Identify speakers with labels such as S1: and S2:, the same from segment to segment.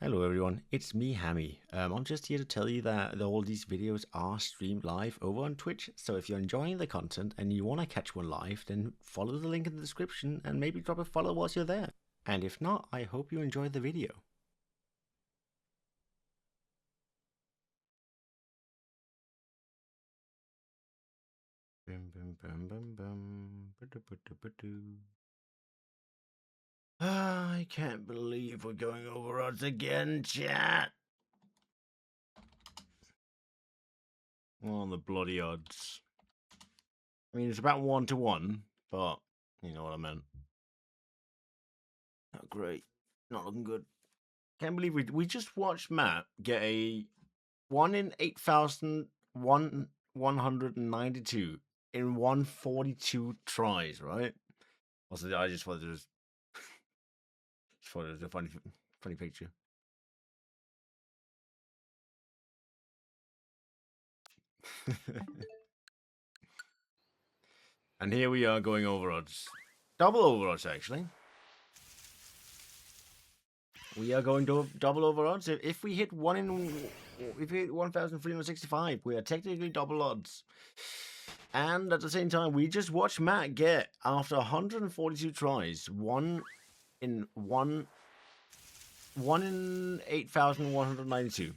S1: Hello everyone, it's me Hammy. I'm just here to tell you that all these videos are streamed live over on Twitch, so if you're enjoying the content and you want to catch one live, then follow the link in the description and maybe drop a follow whilst you're there. And if not, I hope you enjoy the video. I can't believe we're going over odds again, chat. Oh, the bloody odds. I mean, it's about 1-1, but you know what I meant. Not great. Not looking good. Can't believe we just watched Matt get a 1 in 8,192 in 142 tries, right? Also, I just thought it was a funny picture. And here we are going over odds. Double over odds, actually. We are going to double over odds. If we hit 1,365, we are technically double odds. And at the same time, we just watched Matt get, after 142 tries, 1 in 8,192.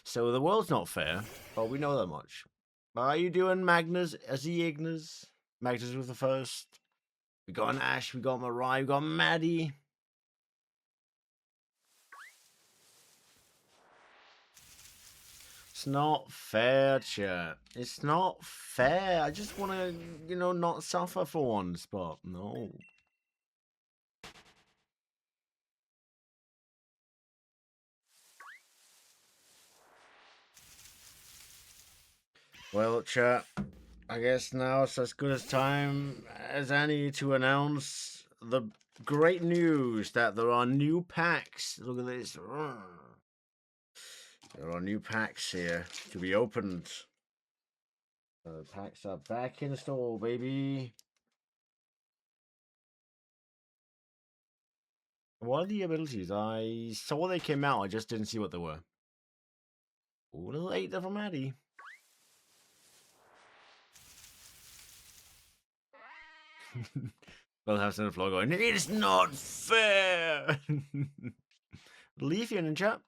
S1: So the world's not fair, but we know that much. How are you doing, Magnus? Ignas? Magnus was the first. We got an Ash, we got Mariah, we got Maddie. It's not fair, chat. It's not fair. I just want to, not suffer for once, but no. Well, chat, I guess now it's as good a time as any to announce the great news that there are new packs. Look at this. There are new packs here to be opened. The packs are back in store, baby. What are the abilities? I saw they came out, I just didn't see what they were. Ooh, a little 8 there from Maddie. Well, have sent a vlog going, it's not fair! Leave you in chat.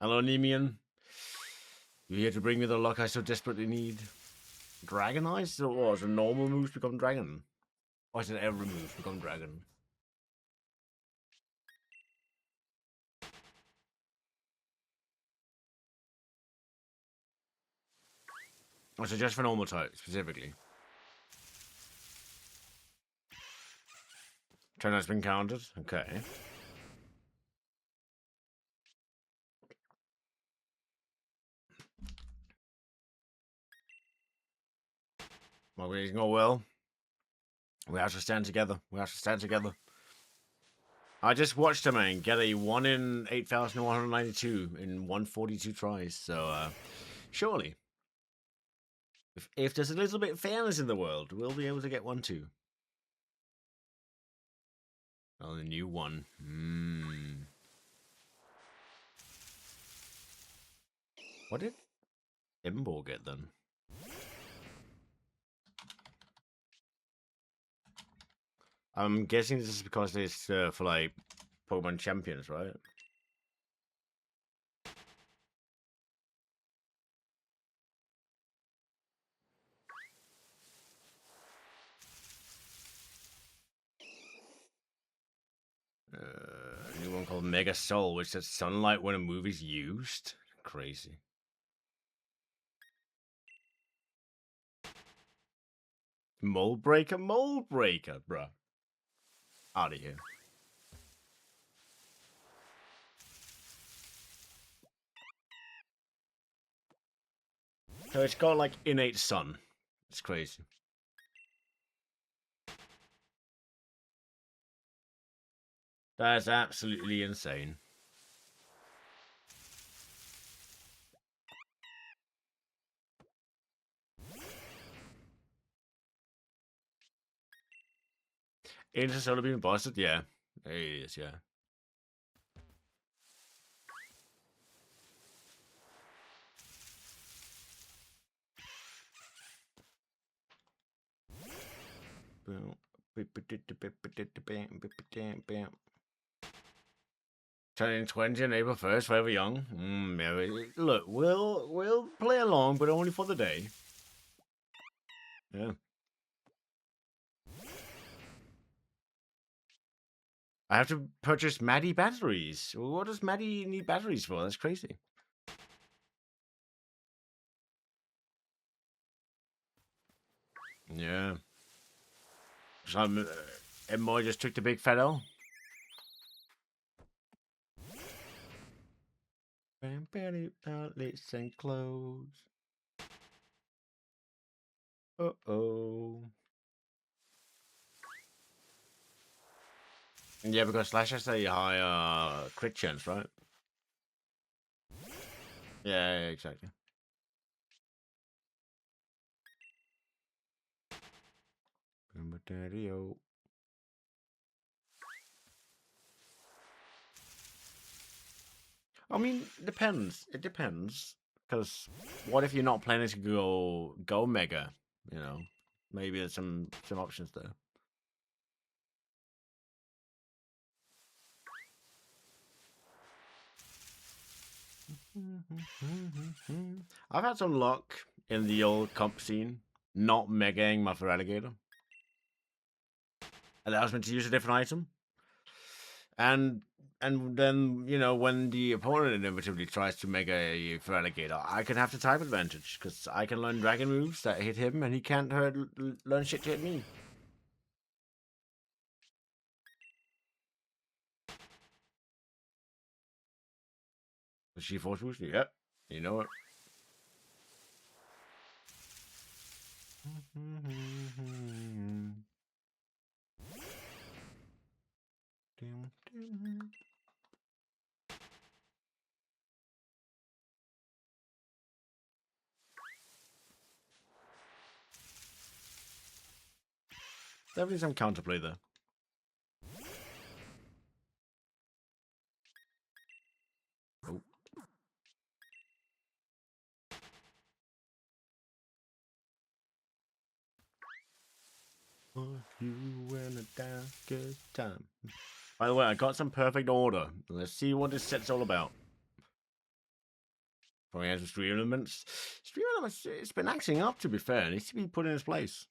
S1: Hello, Nemean. You here to bring me the luck I so desperately need? Dragon Eyes? So what, is it normal moves become dragon? Or is it every move become dragon? Or is it just for normal type, specifically? Turn has been counted? Okay. Well, we can go well. We have to stand together. We have to stand together. I just watched a man get a 1 in 8,192 in 142 tries, so surely, if there's a little bit of fairness in the world, we'll be able to get one too. Oh, the new one. What did Embo get then? I'm guessing this is because it's for like Pokemon champions, right? A new one called Mega Soul, which says sunlight when a move is used. Crazy. Mold Breaker, bruh. Out of here. So it's got like innate sun. It's crazy. That's absolutely insane. Interstellar being busted, yeah. There it is, yeah. Turning 20 on April 1st, forever young. Yeah, look, we'll play along, but only for the day. Yeah. I have to purchase Maddie batteries. What does Maddie need batteries for? That's crazy. Yeah. Some Emma just took the big fat L. Outlets and clothes. Uh-oh. Yeah, because Slash has a high crit chance, right? Yeah, exactly. I mean, depends. It depends. Because what if you're not planning to go mega? You know, maybe there's some options there. I've had some luck in the old comp scene, not megaing my Feraligatr. Allows me to use a different item. And then, you know, when the opponent inevitably tries to mega a Feraligatr, I can have the type advantage, because I can learn dragon moves that hit him, and he can't learn shit to hit me. The She Force boost? Yep. You know it. Definitely some counterplay there. Oh. You in a darkest time. By the way, I got some perfect order. Let's see what this set's all about. Probably has some stream elements. Stream elements, it's been acting up, to be fair. It needs to be put in its place.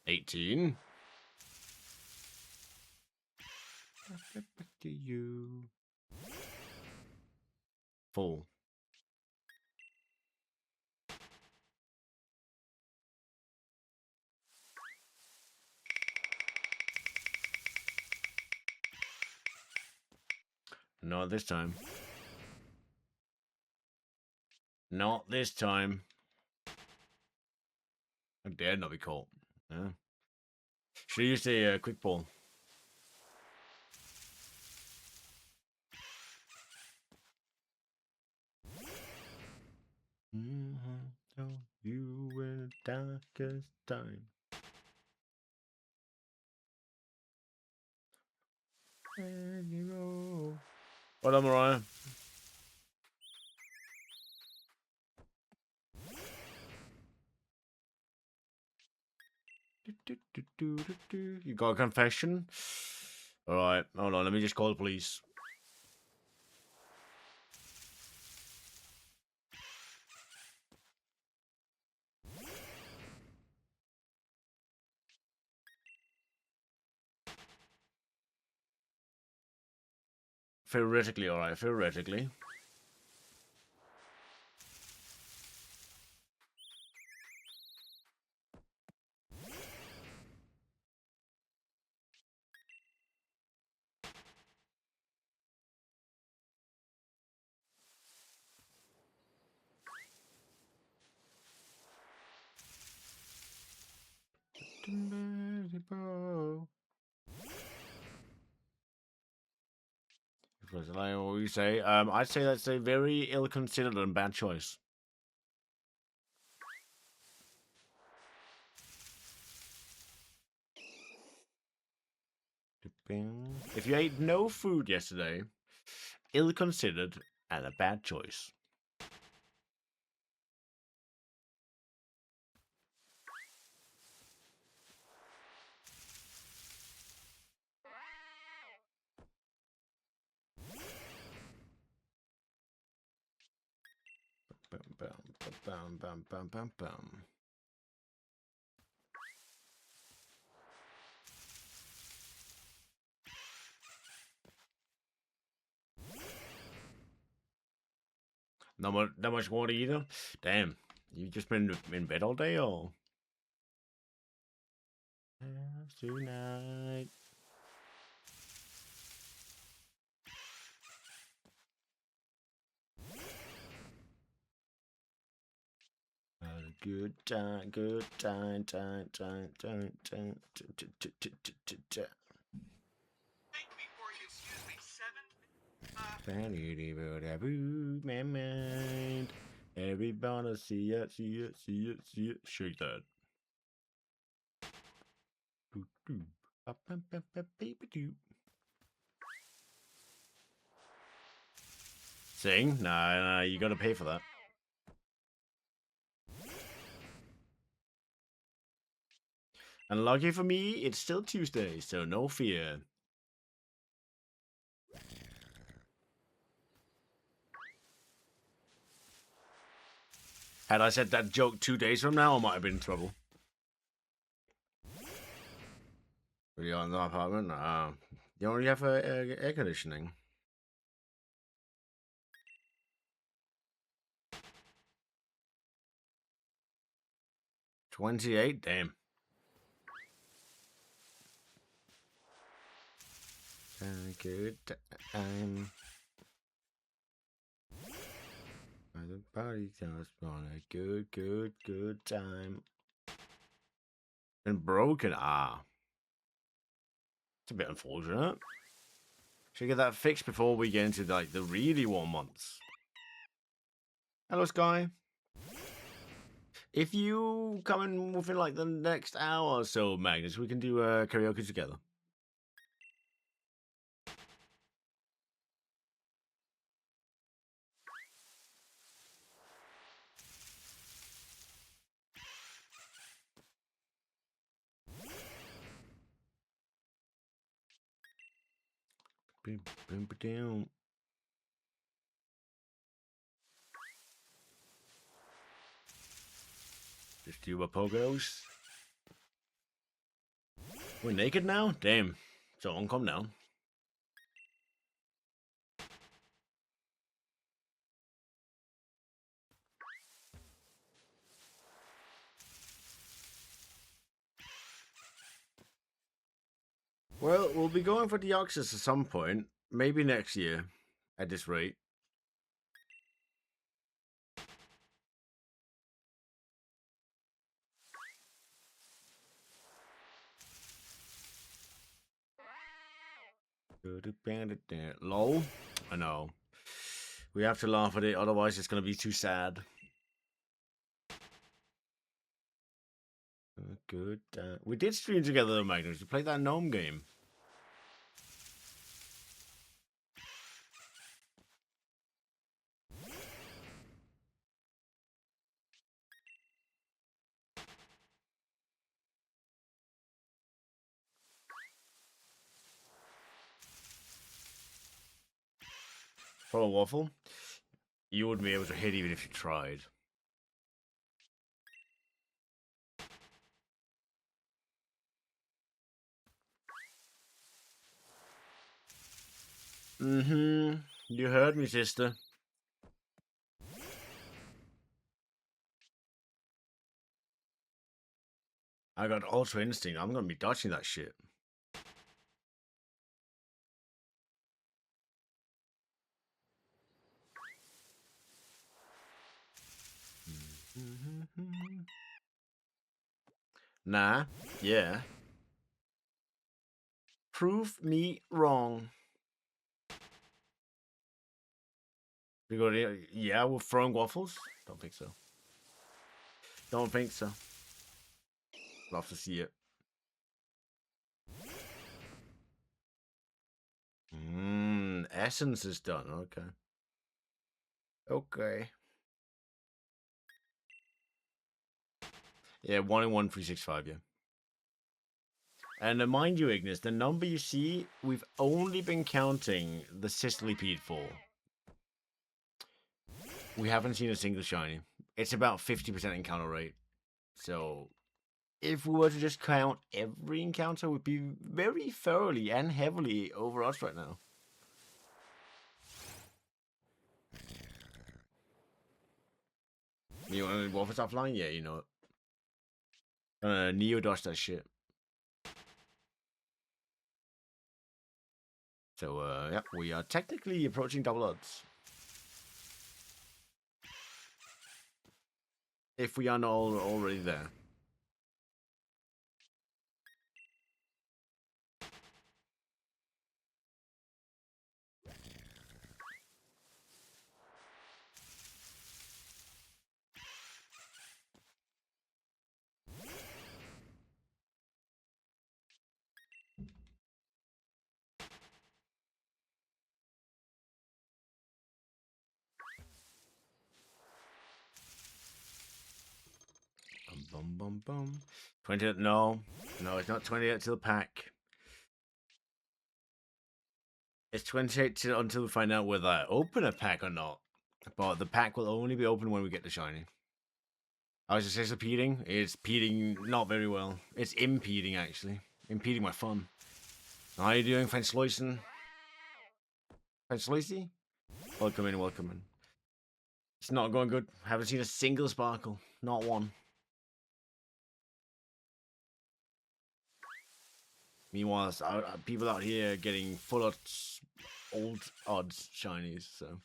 S1: 18. To you. Full. Not this time. Not this time. I dare not be caught. Yeah. Should use the quick ball. So you in the darkest time. And you know. Well done, Mariah. You got a confession? Alright, hold on, let me just call the police. Theoretically, alright, theoretically. What you say? I'd say that's a very ill-considered and bad choice. If you ate no food yesterday, ill-considered and a bad choice. Bum. Not much water either. Damn, you just been in bed all day, or? Tonight. Good time. Everybody see it. Shake that. Sing? Nah, you gotta pay for that. And lucky for me, it's still Tuesday, so no fear. Had I said that joke 2 days from now, I might have been in trouble. Really on the apartment? You only have air conditioning. 28? Damn. A good time. The party just on a good time. And broken, it's a bit unfortunate. Should get that fixed before we get into like the really warm months. Hello, Sky. If you come in within like the next hour or so, Magnus, we can do karaoke together. Just do a pogos. We're naked now? Damn. So on, calm down. Well, we'll be going for the Oxus at some point. Maybe next year, at this rate. LOL. I know. We have to laugh at it, otherwise it's going to be too sad. Good. We did stream together though, Magnus. We played that gnome game. For a waffle? You wouldn't be able to hit even if you tried. You heard me, sister. I got Ultra Instinct. I'm gonna be dodging that shit. Nah. Yeah. Prove me wrong. We go to, yeah, we're throwing waffles? Don't think so. Don't think so. Love to see it. essence is done. Okay. Okay. Yeah, 1 in 1365, yeah. And mind you, Ignis, the number you see, we've only been counting the Sizzlipede for. We haven't seen a single shiny. It's about 50% encounter rate. So, if we were to just count every encounter, we'd be very thoroughly and heavily over us right now. You want to Wolf is offline? Yeah, you know it. Neo dodged that shit. So, yeah, we are technically approaching double odds. If we are not already there. Bum, bum, bum. 20. No, it's not 28 to the pack. It's 28 until we find out whether I open a pack or not. But the pack will only be open when we get the shiny. I was just impeding. It's impeding not very well. It's impeding, actually. Impeding my fun. How are you doing, Fansloisen? Fansloisy? Welcome in, welcome in. It's not going good. Haven't seen a single sparkle. Not one. Meanwhile, people out here getting full odds, old odds shinies, so.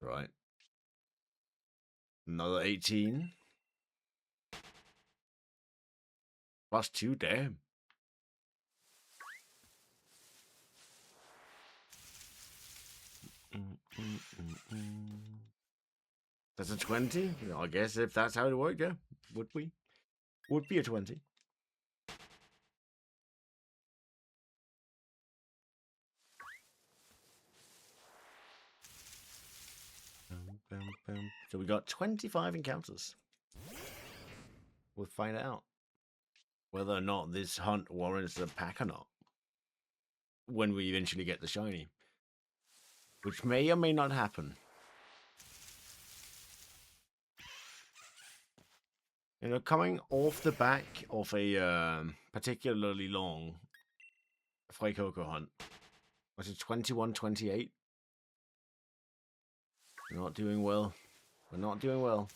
S1: Right. Another 18. +2, damn. That's a 20? I guess if that's how it worked, yeah. Would we? Would be a 20. So we got 25 encounters. We'll find out whether or not this hunt warrants a pack or not. When we eventually get the shiny. Which may or may not happen. You know, coming off the back of a particularly long Fuecoco hunt. Was it 21-28? We're not doing well. We're not doing well.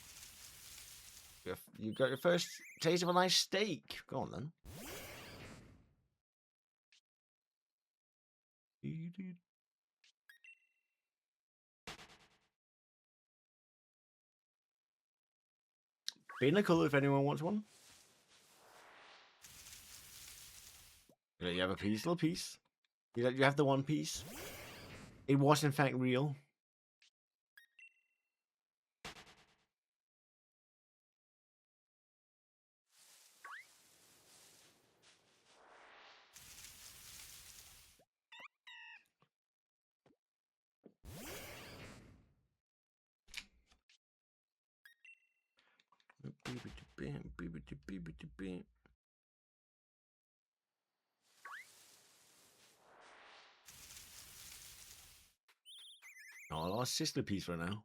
S1: You got your first taste of a nice steak. Go on then. Binnacle if anyone wants one. You have a piece, little piece. You have the one piece. It was in fact real. Oh, I lost Sizzlipede for now.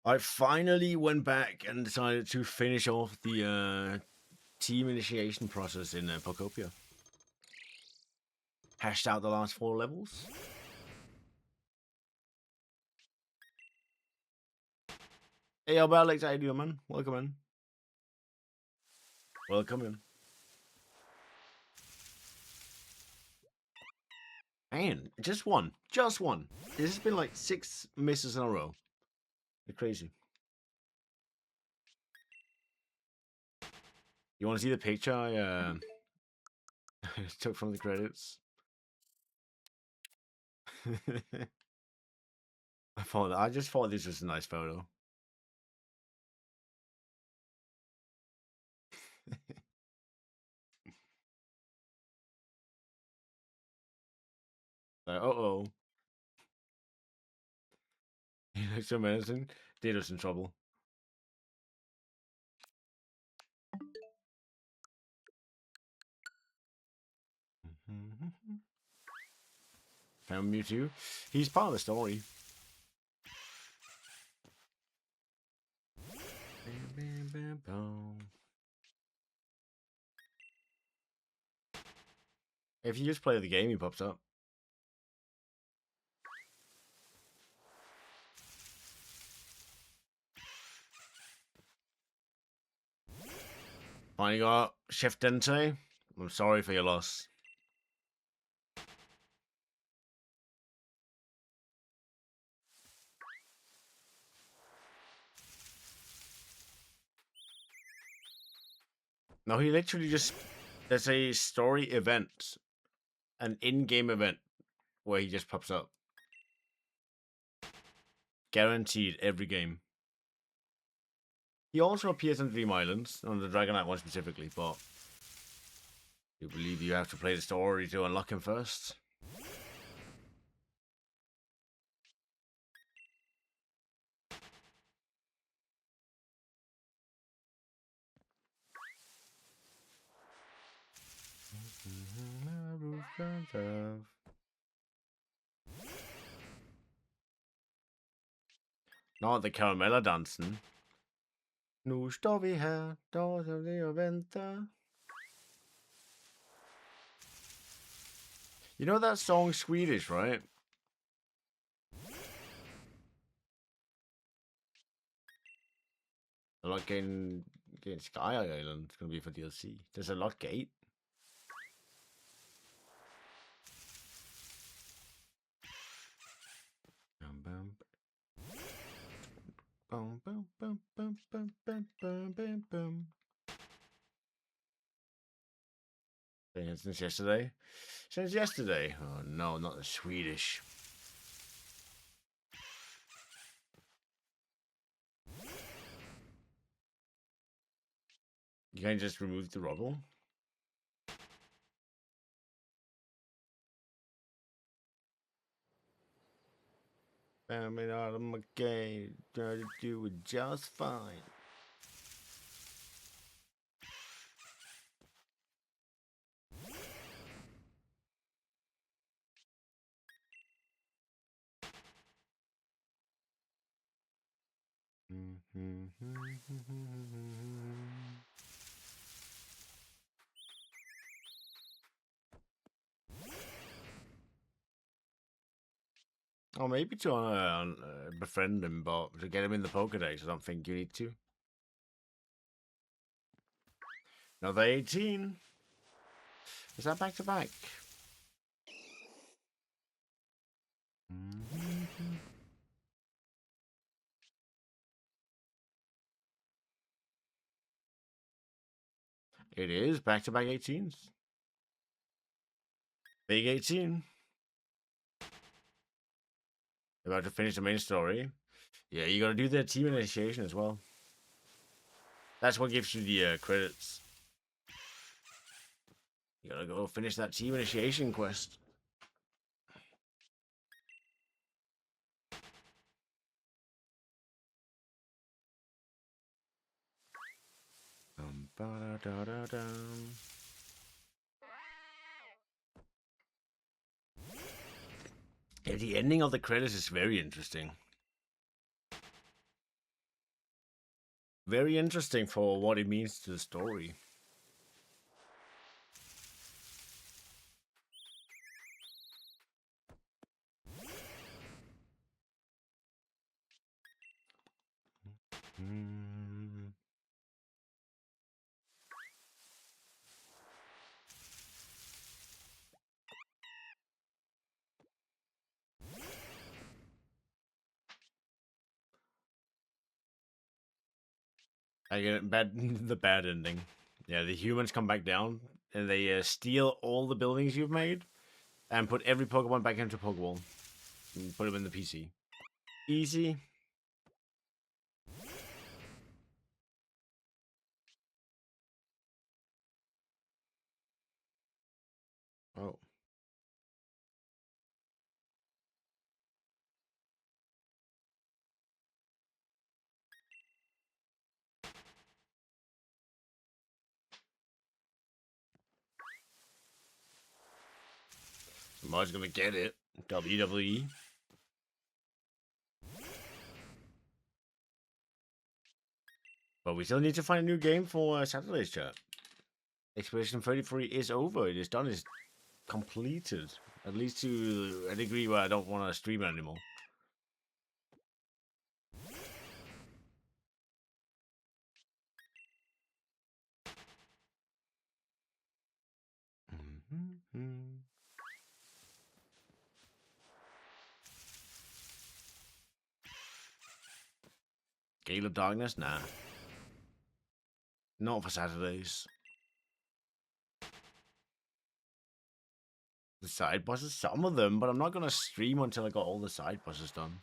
S1: I finally went back and decided to finish off the team initiation process in Pokopia. Hashed out the last 4 levels. Hey, Alex, how you doing, man? Welcome in. Welcome in. Man, just one. Just one. This has been like 6 misses in a row. You're crazy. You want to see the picture I took from the credits? I just thought this was a nice photo. Like, uh-oh. He looks so menacing. Dato's in trouble. Found Mewtwo. He's part of the story. If you just play the game, he pops up. Finally got Chef Dente. I'm sorry for your loss. No, he literally just... There's a story event. An in-game event. Where he just pops up. Guaranteed every game. He also appears on Dream Islands. On the Dragonite one specifically, but... You believe you have to play the story to unlock him first? Not the Caramella dancing. Nu står vi her, då står vi og venter. You know that song Swedish, right? A lot getting Sky Island. It's gonna be for DLC. There's a lot gate. Boom, boom, boom, boom, boom, boom, boom, boom, boom. Since yesterday? Since yesterday? Oh no, not the Swedish. You can't just remove the rubble? Coming out of my game, trying to do it just fine. Or maybe to befriend him, but to get him in the Pokédex, I don't think you need to. Another 18. Is that back to back? It is back to back 18s. Big 18. About to finish the main story. Yeah, you gotta do the team initiation as well. That's what gives you the credits. You gotta go finish that team initiation quest. Yeah, the ending of the credits is very interesting. Very interesting for what it means to the story. I get the bad ending. Yeah, the humans come back down and they steal all the buildings you've made and put every Pokemon back into Pokeball and put them in the PC. Easy. Oh. I'm always gonna get it. WWE. But we still need to find a new game for Saturday's chat. Expedition 33 is over. It is done. It's completed. At least to a degree where I don't want to stream it anymore. Gale of Darkness? Nah. Not for Saturdays. The side bosses? Some of them, but I'm not going to stream until I got all the side bosses done.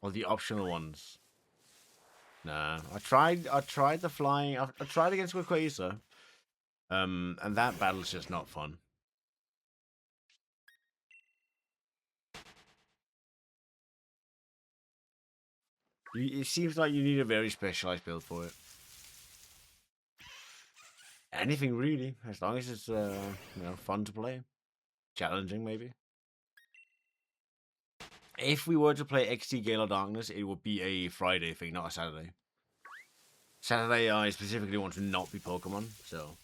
S1: Or the optional ones. Nah, I tried the flying. I tried against Quaquaza. And that battle's just not fun. It seems like you need a very specialized build for it. Anything really, as long as it's fun to play, challenging maybe. If we were to play XT Gale of Darkness, it would be a Friday thing, not a Saturday. Saturday, I specifically want to not be Pokemon, so.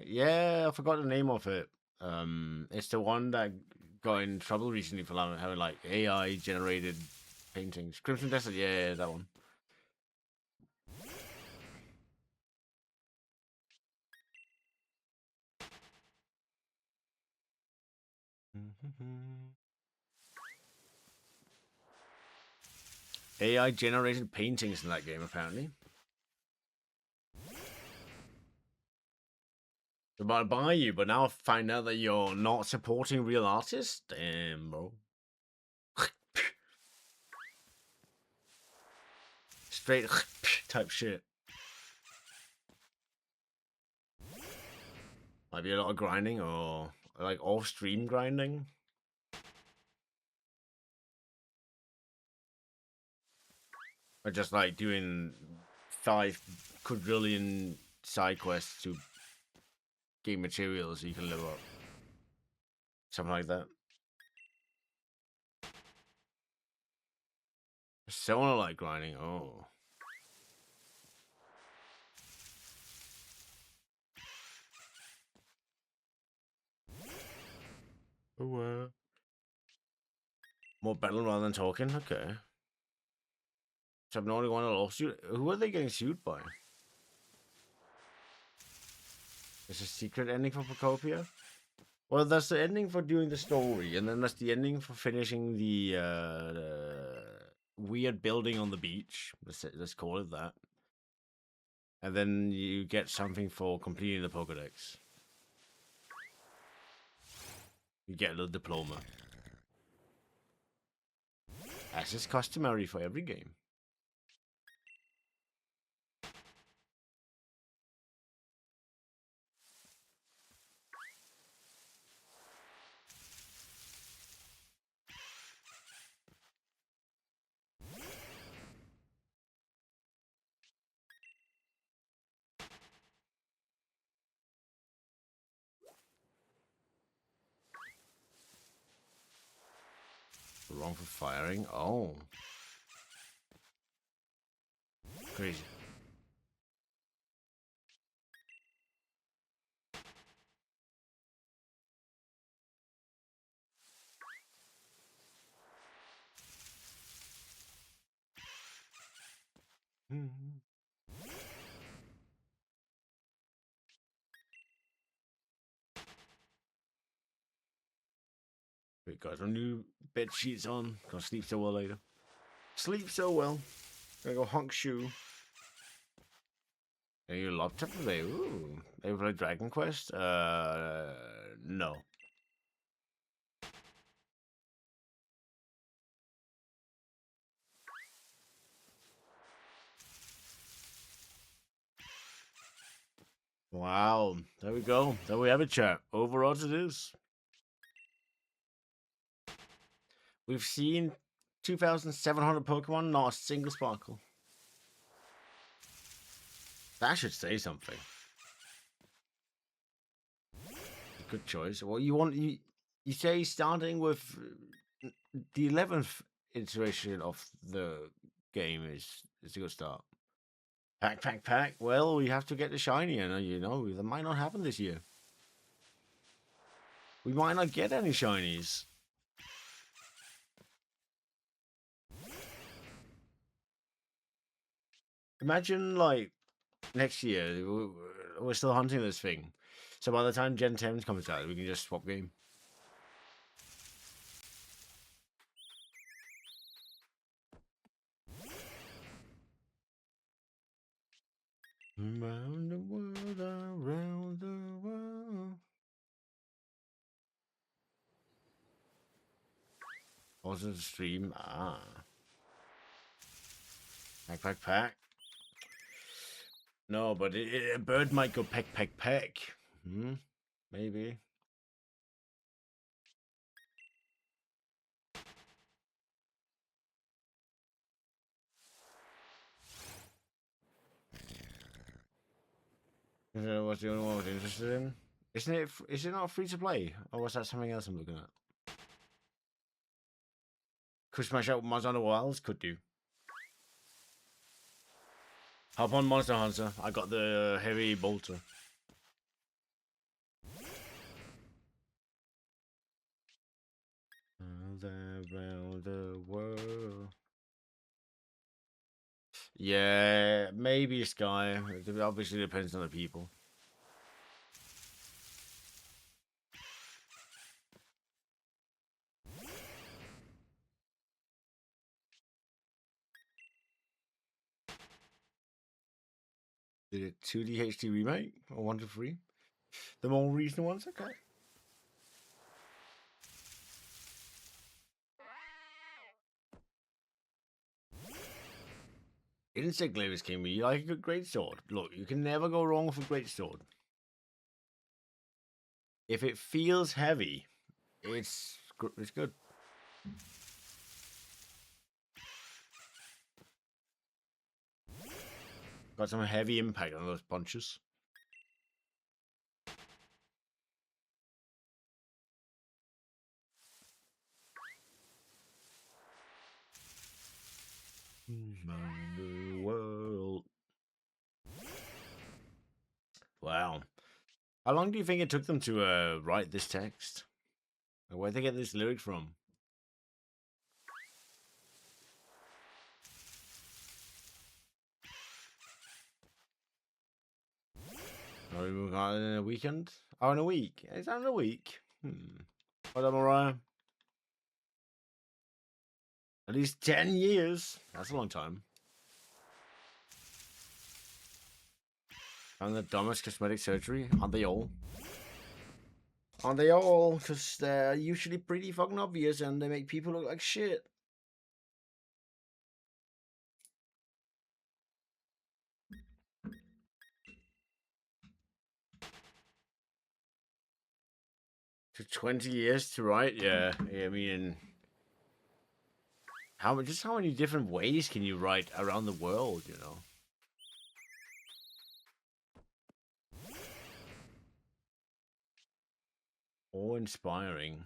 S1: Yeah, I forgot the name of it. It's the one that got in trouble recently for having like AI generated paintings. Crimson Desert, yeah, that one. AI generated paintings in that game, apparently. About to buy you, but now I find out that you're not supporting real artists? Damn, bro. Straight type shit. Might be a lot of grinding or like off-stream grinding. Or just like doing 5 quadrillion side quests to gain materials so you can level up. Something like that. Someone like grinding, oh. Oh, more battle rather than talking, okay. So I'm the only one that lost you. Who are they getting sued by? Is a secret ending for Procopia? Well, that's the ending for doing the story, and then that's the ending for finishing the weird building on the beach. Let's call it that. And then you get something for completing the Pokedex. You get a little diploma. As is customary for every game. Wrong for firing? Oh. Crazy. Wait, got some new bed sheets on. Gonna sleep so well later. Sleep so well. Gonna go honk shoe. Are you laptop today? Ooh. Ever play Dragon Quest? No. Wow, there we go. There we have it, chat. Overodds it is. We've seen 2,700 Pokemon, not a single sparkle. That should say something. Good choice. Well, you say starting with the 11th iteration of the game is a good start. Pack. Well, we have to get the shiny, and you know that might not happen this year. We might not get any shinies. Imagine like next year we're still hunting this thing, so by the time Gen 10 comes out, we can just swap game. Around the world, around the world. Also the stream. Pack. No, but a bird might go peck. Maybe. What's the only one I was interested in? Is it not free to play? Or was that something else I'm looking at? Could smash out Monster Wilds? Could do. Hop on Monster Hunter. I got the heavy bolter. Around the world. Yeah, maybe Sky. It obviously depends on the people. Did it 2D HD remake or 1 to 3? The more recent ones, okay. Insect Glavis came with you like a good great sword. Look, you can never go wrong with a great sword. If it feels heavy, it's good. Got some heavy impact on those punches. The world. Wow. How long do you think it took them to write this text? Where'd they get this lyric from? Oh, we got it in a weekend? Oh, in a week. Is that in a week? What up, Mariah? At least 10 years. That's a long time. And the dumbest cosmetic surgery? Aren't they all? Aren't they all? Because they're usually pretty fucking obvious and they make people look like shit. To 20 years to write? Yeah, I mean, how many different ways can you write around the world, you know? All inspiring.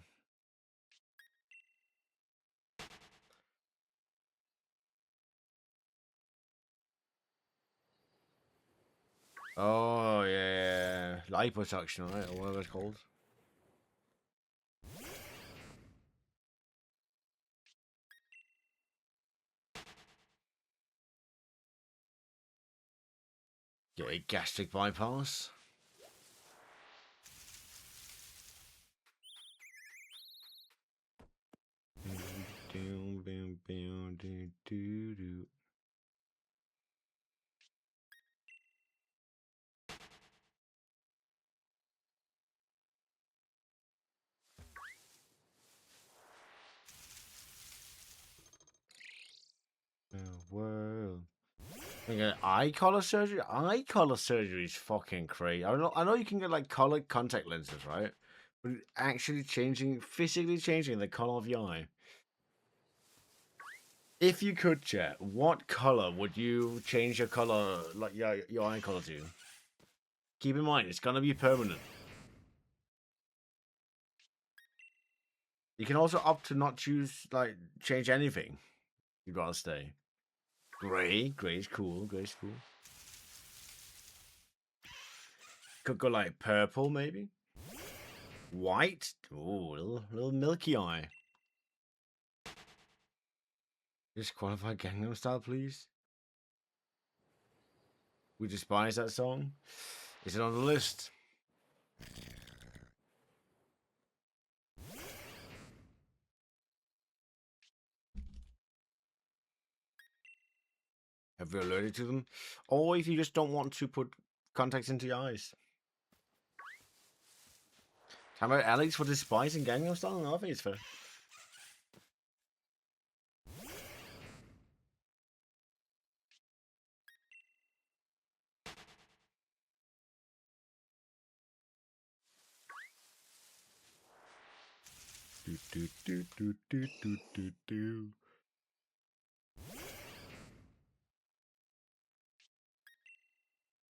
S1: Oh, yeah. Liposuction, right? Or whatever it's called. Get a gastric bypass. The world. Okay, eye color surgery? Eye color surgery is fucking crazy. I know you can get like colored contact lenses, right? But actually physically changing the color of your eye. If you could, chat, what color would you change your color, like your eye color to? Keep in mind, it's gonna be permanent. You can also opt to not choose, like, change anything. You'd rather stay. Gray is cool. Gray's cool. Could go like purple, maybe. White. Ooh, little milky eye. Disqualify Gangnam Style, please. We despise that song. Is it on the list? Have you alerted to them? Or if you just don't want to put contacts into your eyes. How about Alex for despising Gangnam Style? No, I think it's fair. Do.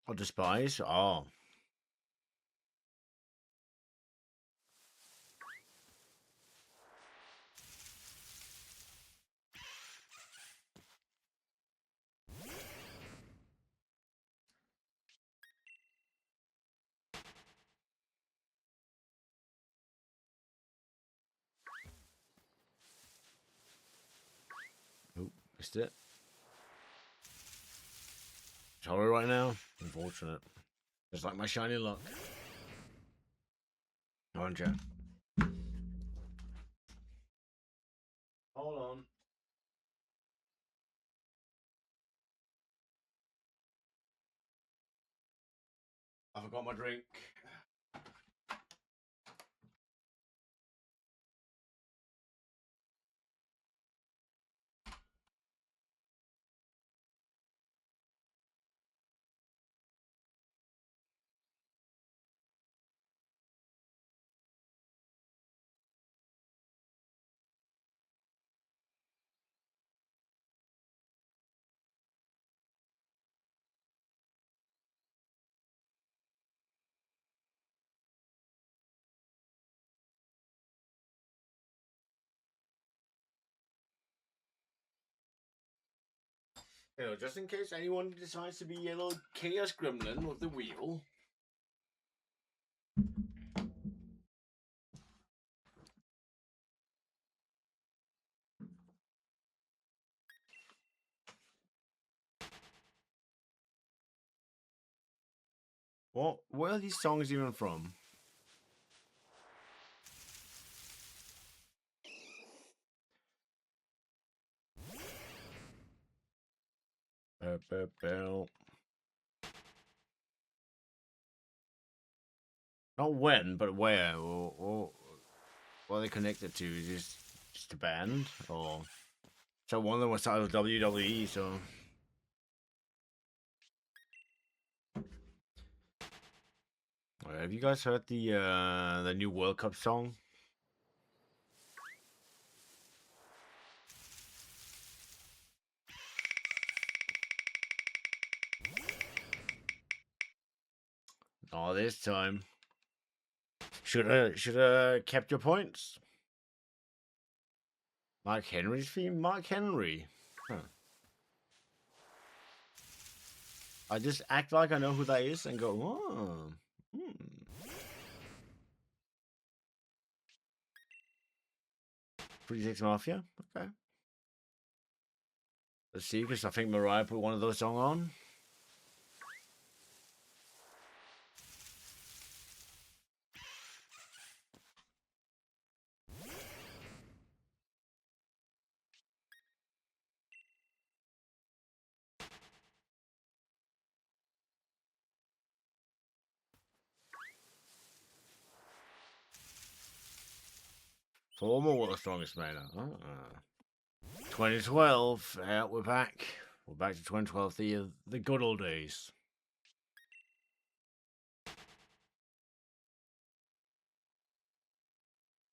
S1: Or despise? Oh. Oh, missed it. Sorry right now. Unfortunate. Just like my shiny luck. Hold on, chat. Hold on. I forgot my drink. You know, just in case anyone decides to be a little chaos gremlin with the wheel. Where are these songs even from? Not when, but where? Or what are they connected to? Is just a band? Or so one of them was titled WWE, so have you guys heard the new World Cup song? Not this time. Should kept your points. Mark Henry's theme? Mark Henry. Huh. I just act like I know who that is and go, oh. 36 Mafia? Okay. Let's see, because I think Mariah put one of those songs on. Former World's Strongest Man. 2012, we're back. We're back to 2012, the good old days.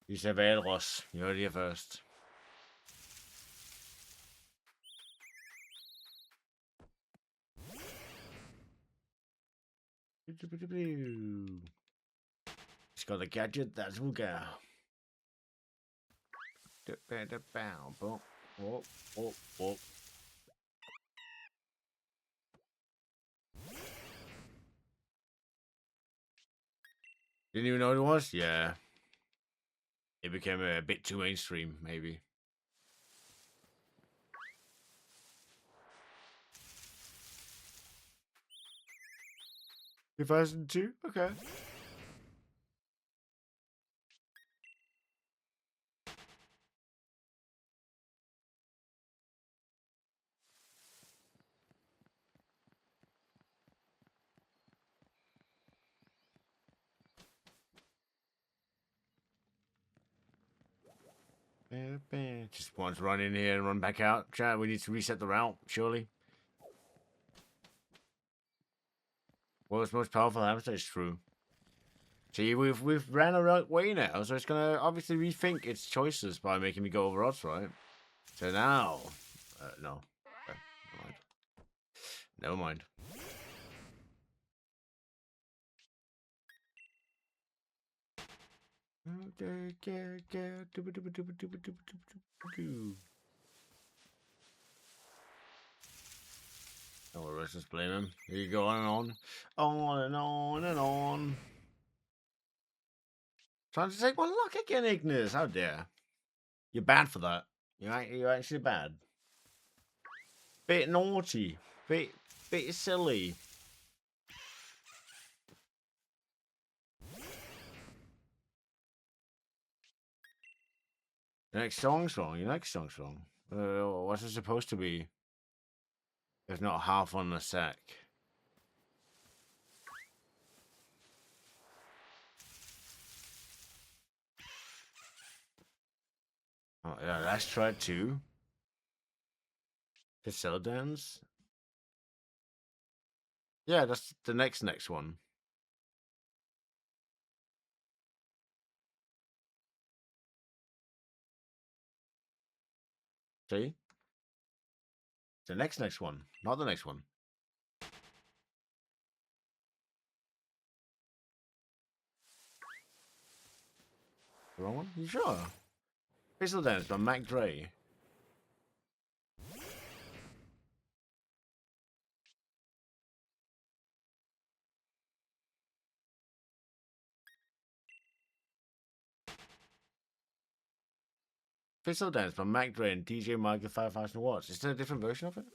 S1: You said Ross. You heard it here first. It's got a gadget that's will go. Oh. Didn't even know what it was? Yeah. It became a bit too mainstream, maybe. $2002? Okay. Just want to run in here and run back out. Chat, we need to reset the route, surely. World's most powerful hamster is true. See, we've ran a right way now, so it's gonna obviously rethink its choices by making me go over odds, right? So now, no, okay, never mind. Oh, let's just blame him. Here you go on and on and on. Trying to take my luck again, Ignis. How dare. You're bad for that. You're actually bad. Bit naughty. Bit silly. Your next song's wrong. Your next song's wrong. What's it supposed to be? If not half on the sack. Oh, yeah, let's try it too. Dance. Yeah, that's the next one. See? The next one, not the next one. The wrong one? You sure? Dance by Mac Dre. Dance by Mac Dre and DJ Micah 5000 watts. Is there a different version of it?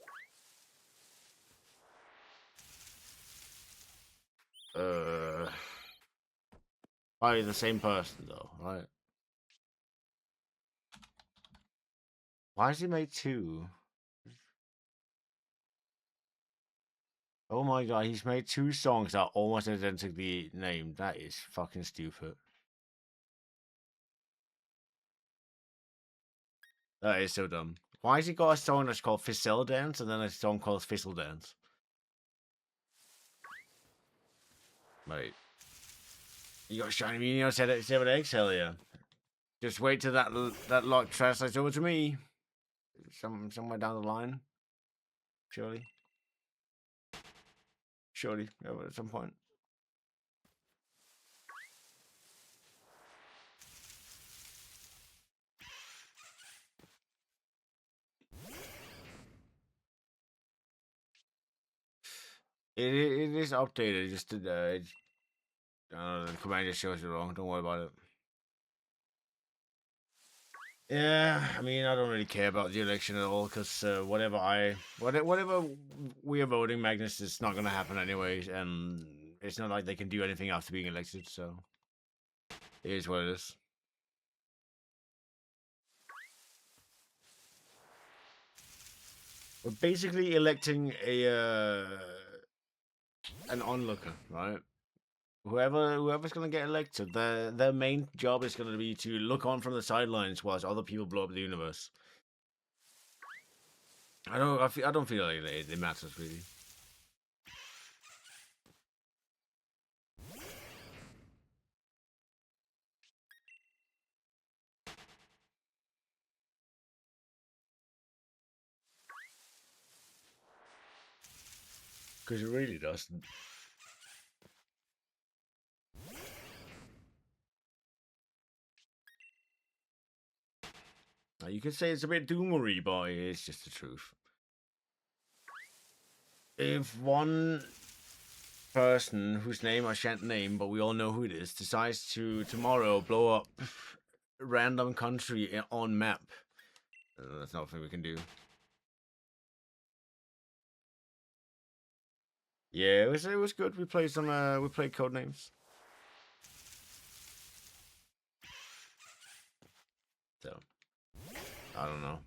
S1: Probably the same person though, right? Why has he made two? Oh my god, he's made two songs that are almost identically named. That is fucking stupid. That is so dumb. Why has he got a song that's called Fizzle Dance and then a song called Fizzle Dance? Mate. You got Shiny Minion said it 7X, hell yeah. Just wait till that lot translates over to me. Somewhere down the line. Surely. At some point. It is updated, just the command just shows you wrong. Don't worry about it. Yeah, I mean, I don't really care about the election at all because whatever we are voting, Magnus, is not going to happen anyways, and it's not like they can do anything after being elected. So it is what it is. We're basically electing an onlooker, right? Whoever's gonna get elected, their main job is gonna be to look on from the sidelines whilst other people blow up the universe. I don't feel like it matters really. Because it really doesn't. Now, you could say it's a bit doomery, but it's just the truth. If one person whose name I shan't name, but we all know who it is, decides to tomorrow blow up random country on map, that's nothing we can do. Yeah, it was good. We played we played Codenames. So I don't know.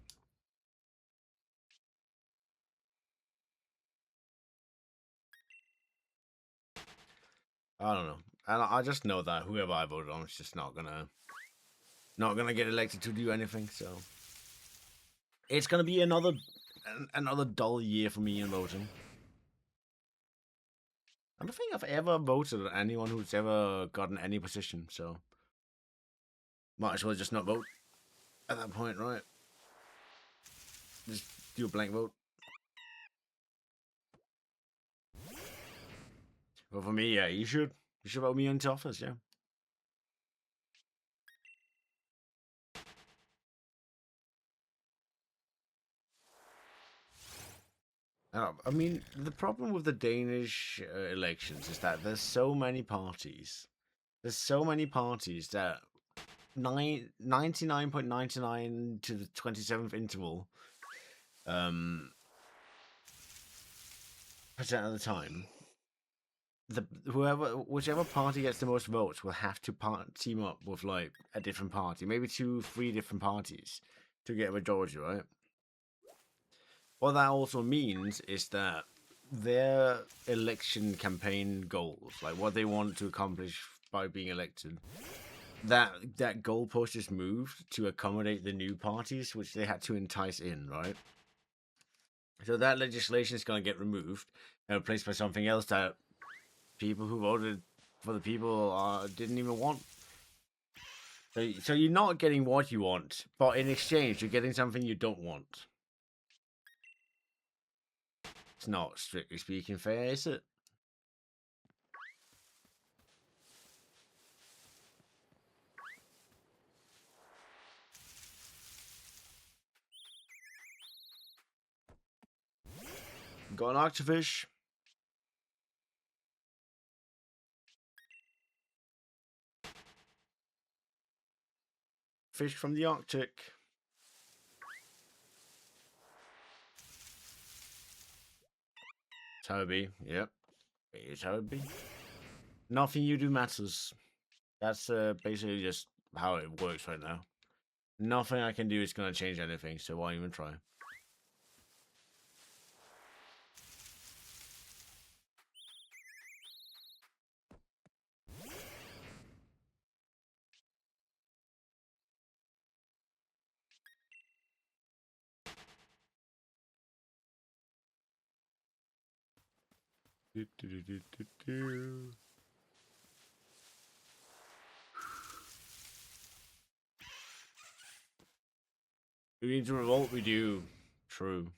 S1: I don't know. And I just know that whoever I voted on is just not gonna get elected to do anything. So it's gonna be another dull year for me in voting. I don't think I've ever voted for anyone who's ever gotten any position. So might as well just not vote at that point, right? Just do a blank vote. But for me, yeah, you should vote me into office, yeah. I mean, the problem with the Danish elections is that there's so many parties. There's so many parties that 99.99 to the 27th interval percent of the time, whichever party gets the most votes will have to team up with like a different party, maybe 2-3 different parties to get a majority, right? What that also means is that their election campaign goals, like what they want to accomplish by being elected, that goalpost is moved to accommodate the new parties, which they had to entice in, right? So that legislation is going to get removed and replaced by something else that people who voted for the people didn't even want. So you're not getting what you want, but in exchange, you're getting something you don't want. It's not, strictly speaking, fair, is it? Got an octofish. Fish from the Arctic. Toby, yep. It is Toby. Nothing you do matters. That's basically just how it works right now. Nothing I can do is going to change anything, so why even try? We need to revolt, we do. True.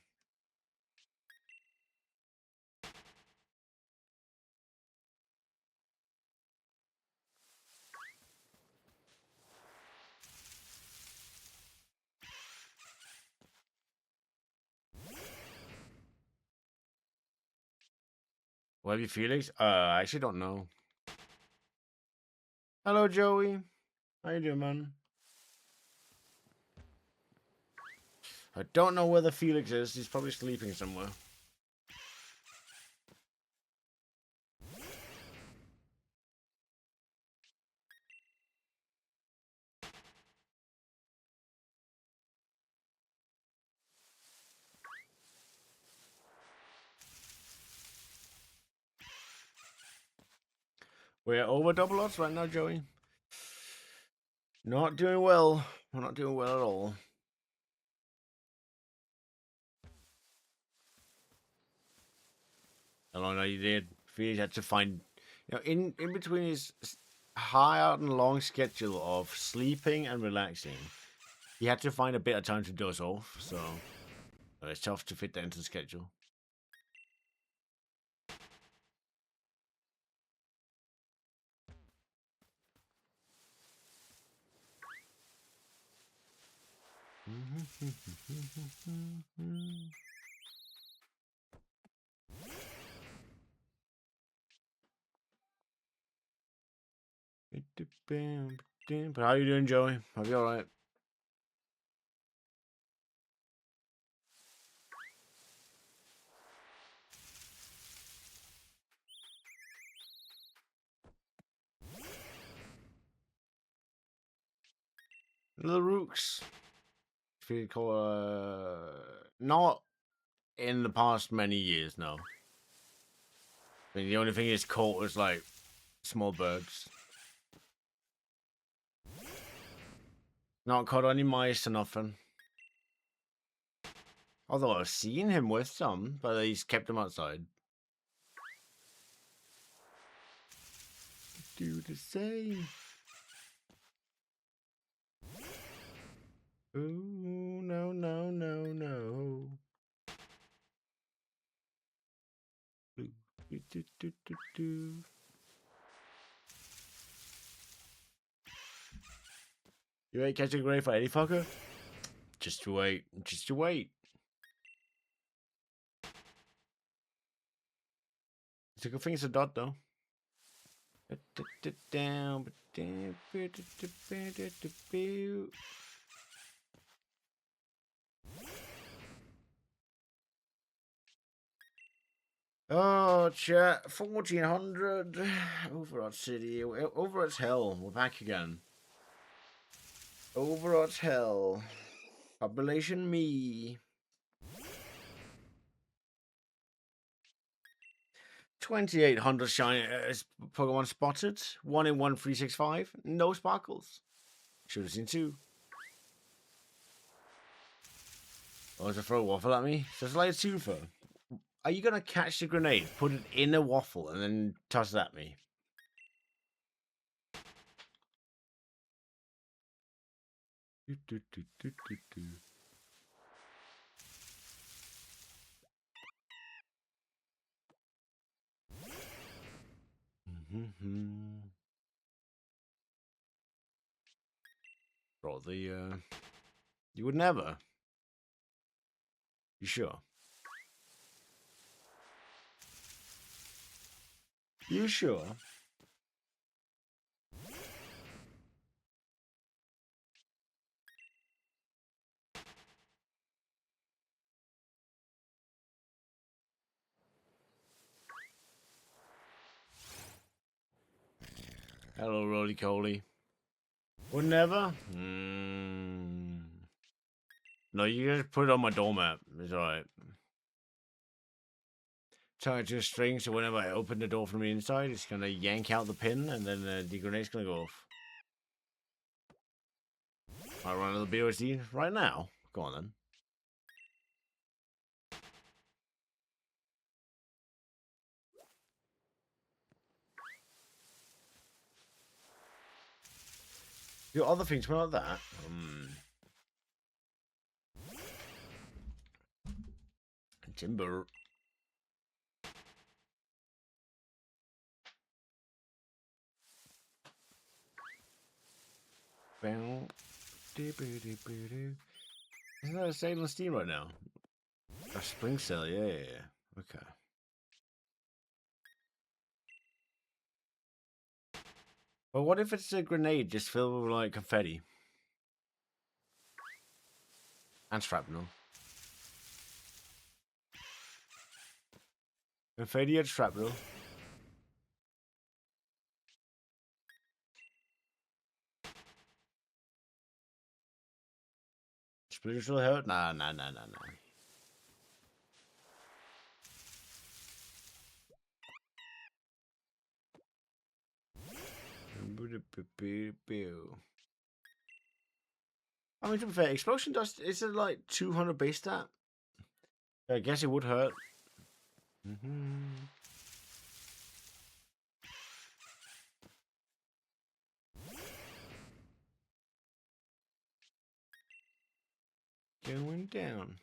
S1: What have you, Felix? I actually don't know. Hello, Joey. How you doing, man? I don't know where the Felix is. He's probably sleeping somewhere. We're over double odds right now, Joey. Not doing well. We're not doing well at all. How long you did? He had to find, in between his hard and long schedule of sleeping and relaxing, he had to find a bit of time to doze off. So it's tough to fit that into the schedule. But how you doing, Joey? Are you alright? Little Rooks. Feel called, not in the past many years, no. I mean, the only thing it's caught is like small birds. Not caught any mice or nothing. Although I've seen him with some, but he's kept them outside. Do the same. Oh, no, no, no, no. You ain't catching a grave for any fucker? Just to wait. Just to wait. It's a good thing it's a dot, though. Oh, chat. 1400. Overwatch City. Overwatch Hell. We're back again. Overwatch Hell. Population me. 2,800 shiny Pokemon spotted. 1 in 1,365. No sparkles. Should have seen 2. Oh, to throw a waffle at me? Just like a Tufa. Are you gonna catch the grenade, put it in a waffle, and then toss it at me? Bro, you would never. You sure? You sure? Hello, Roly Coly. Would never? No, you just put it on my doormat. It's alright. Tie it to a string, so whenever I open the door from the inside, it's gonna yank out the pin, and then the grenade's gonna go off. I run another BOSD right now. Go on then. Do other things like that. Timber. Isn't that a sale on Steam right now? A spring sale, yeah. Okay. But what if it's a grenade just filled with like confetti? And shrapnel. Confetti and shrapnel. Spiritual hurt? Nah. I mean, to be fair, explosion dust is it like 200 base stat? I guess it would hurt. going down.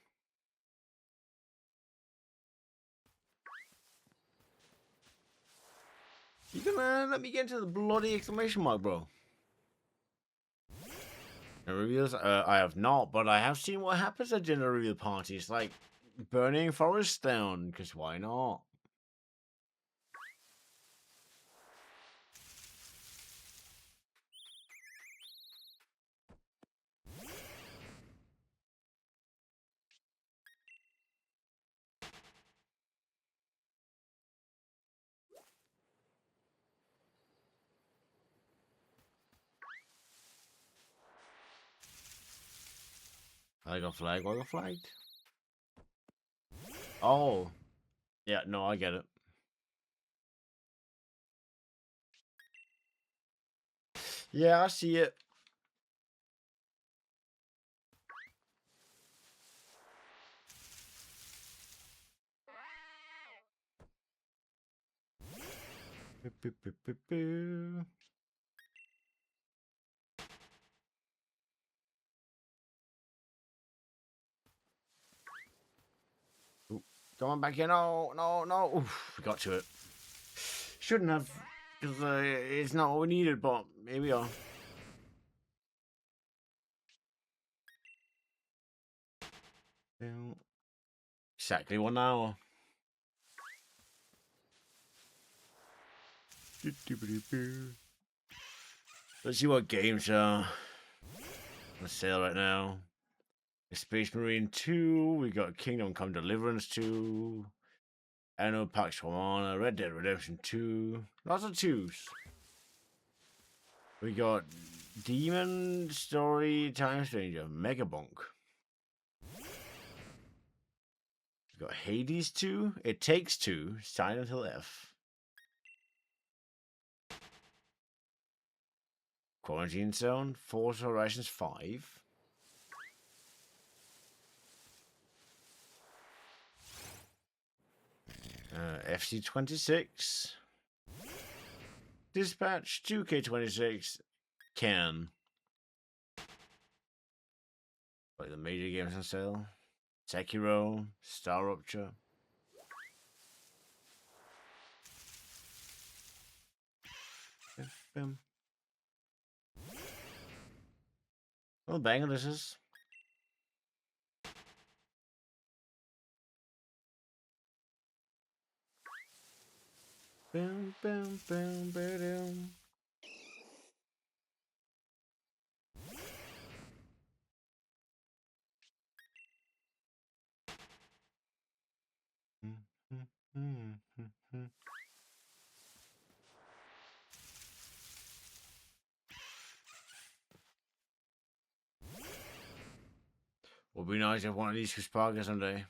S1: You gonna let me get into the bloody exclamation mark, bro? Reveals? I have not, but I have seen what happens at dinner reveal parties, like burning forest down, because why not? I got flagged. I got flagged. Oh. Yeah, no, I get it. Yeah, I see it. Ooh, come on back here. No, no, no. Oof, we got to it. Shouldn't have, because it's not what we needed, but here we are. Exactly 1 hour. Let's see what games are on sale right now. Space Marine 2, we got Kingdom Come Deliverance 2, Anno Pax Romana, Red Dead Redemption 2, lots of 2s. We got Demon Story Time Stranger, Megabonk. We got Hades 2, It Takes Two, Silent Hill F. Quarantine Zone, Forza Horizons 5. FC26. Dispatch 2K26. Can. Like the major games on sale. Sekiro, Star Rupture. Oh, banger this is. Boom, boom, boom, boom. Would be nice if one of these could spark us someday.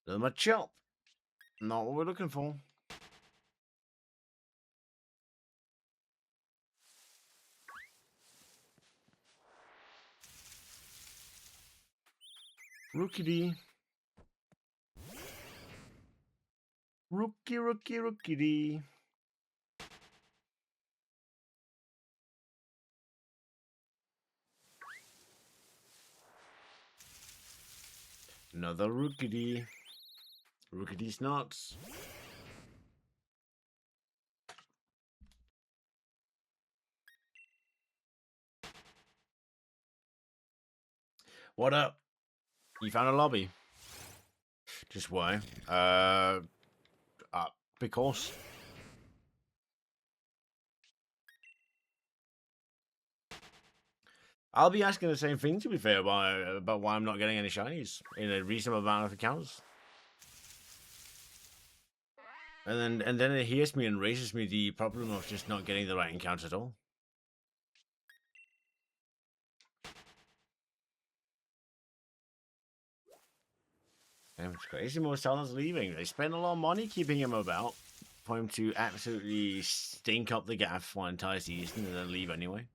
S1: Little much chop. Not what we're looking for. Rookie-dee. Rookie-dee. Another rookie-dee. Rookie-dee snots. What up? You found a lobby? Just why? Because. I'll be asking the same thing, to be fair, about why I'm not getting any shinies in a reasonable amount of accounts. And then it hears me and raises me the problem of just not getting the right encounters at all. And it's crazy most talents leaving. They spend a lot of money keeping him about for him to absolutely stink up the gaff for an entire season and then leave anyway.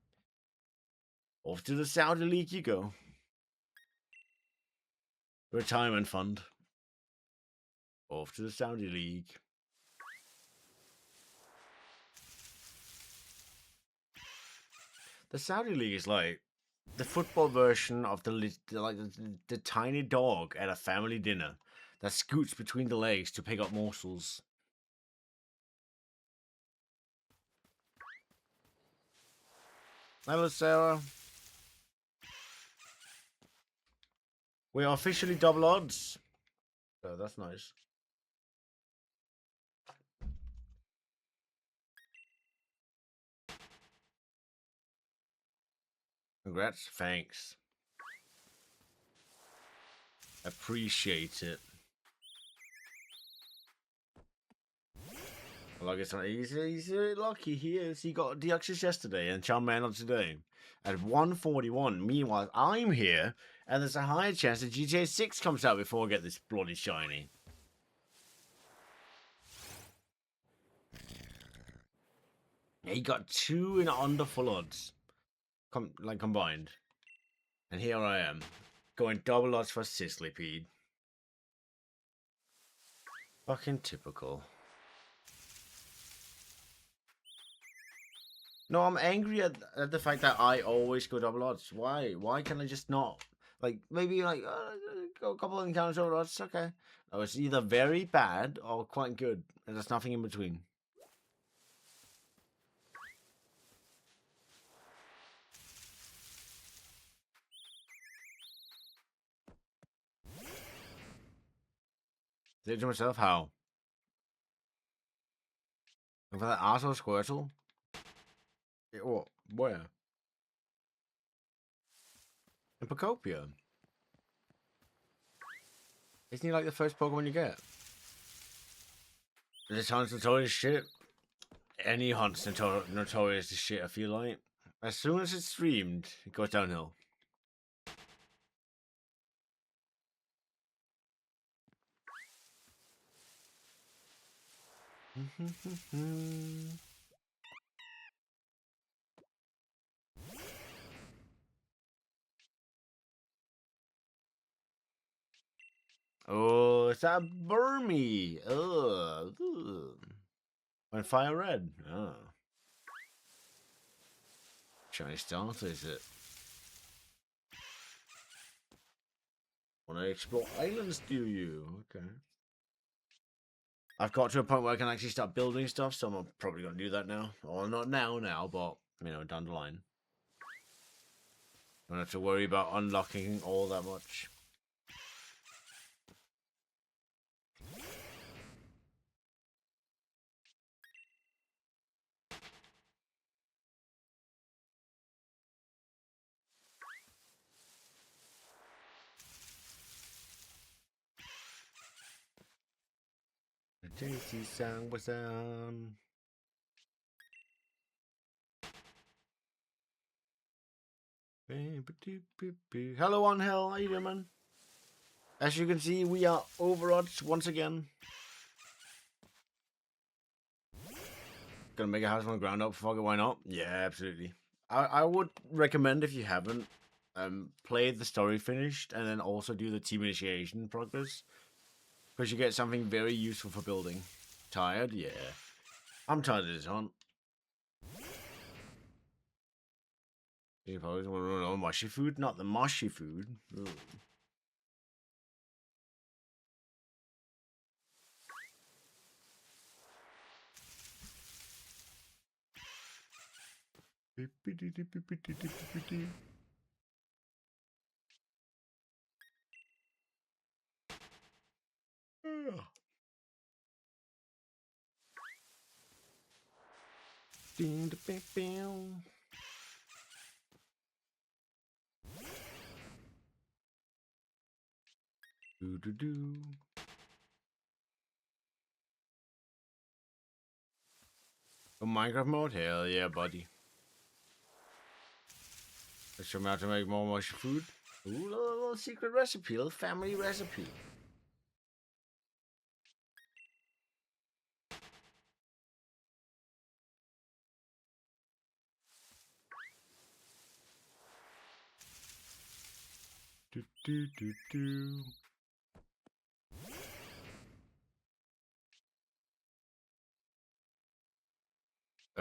S1: Off to the Saudi League you go. Retirement fund. Off to the Saudi League. The Saudi League is like the football version of the tiny dog at a family dinner that scoots between the legs to pick up morsels. Hello, Sarah. We are officially double odds. Oh, that's nice. Congrats. Thanks. Appreciate it. Well, I guess he's lucky he is. He got Deoxys yesterday and Charmander today at 141. Meanwhile, I'm here, and there's a higher chance that GTA 6 comes out before I get this bloody shiny. He got 2 in under full odds, combined, and here I am, going double odds for Sizzlipede. Fucking typical. No, I'm angry at the fact that I always go double odds. Why? Why can I just not? Like, maybe, like, go a couple of encounters double odds, okay. No, it's either very bad or quite good, and there's nothing in between. Say to myself, how? And for that arsehole Squirtle? What? Where? In Pocopia. Isn't he like the first Pokemon you get? This hunt's notorious shit. Any hunt's notorious as shit, I feel like. As soon as it's streamed, it goes downhill. Oh, it's that Burmy. Ugh. On Fire Red. Oh. Shiny starter, is it? Wanna explore islands, do you? Okay. I've got to a point where I can actually start building stuff, so I'm probably gonna do that now. Or not now, but, you know, down the line. Don't have to worry about unlocking all that much. Tasty sound was on. Hello, on hell. How you doing, man? As you can see, we are overodds once again. Gonna make a house from the ground up. Fuck it, why not? Yeah, absolutely. I would recommend, if you haven't, play the story finished and then also do the team initiation progress, because you get something very useful for building. Tired? Yeah. I'm tired of this hunt. You probably want to know mushy food, not the mushy food. Ugh. A Minecraft mode? Hell yeah, buddy. Let's show me how to make more mushy food. Ooh, little secret recipe, little family recipe.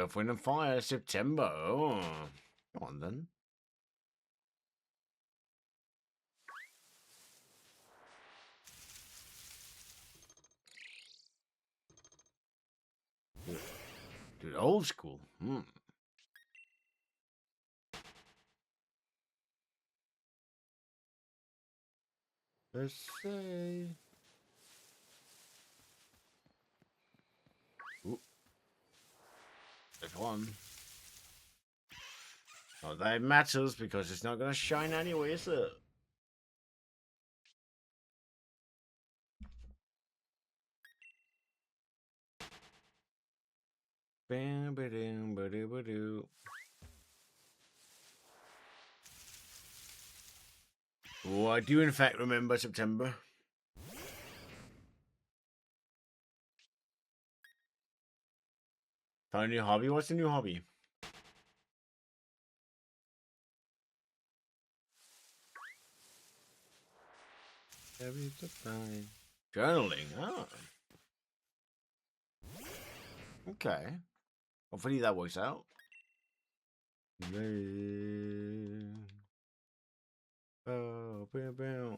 S1: Earth, Wind, and Fire, September. Oh, come on then. Dude, old school. Let's say. Ooh. There's one. Oh, that matters because it's not gonna shine anyway, is it? Bam, ba-doom, ba-doo, ba-doo. Oh, I do in fact remember September. Found a new hobby? What's the new hobby? Journaling. Oh. Okay. Hopefully that works out. Oh, bam, bam.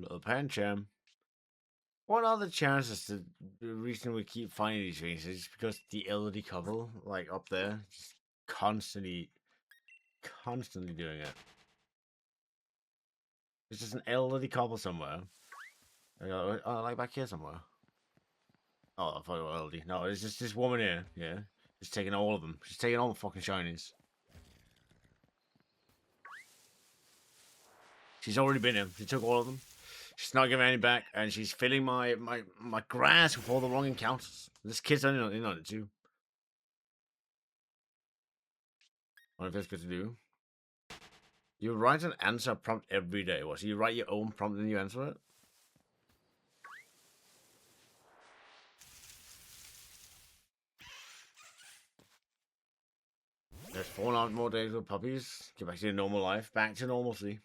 S1: Little Pancham. What are the chances that the reason we keep finding these things is because the elderly couple, like up there, just constantly doing it. It's just an elderly couple somewhere. Like back here somewhere. Oh, I thought it was elderly. No, it's just this woman here. Yeah, just taking all of them. She's taking all the fucking shinies. She's already been here. She took all of them. She's not giving any back, and she's filling my grass with all the wrong encounters. This kid's only in on it too. What if that's good to do? You write an answer prompt every day. What? So you write your own prompt and you answer it? There's 4.5 more days with puppies. Get back to your normal life. Back to normalcy.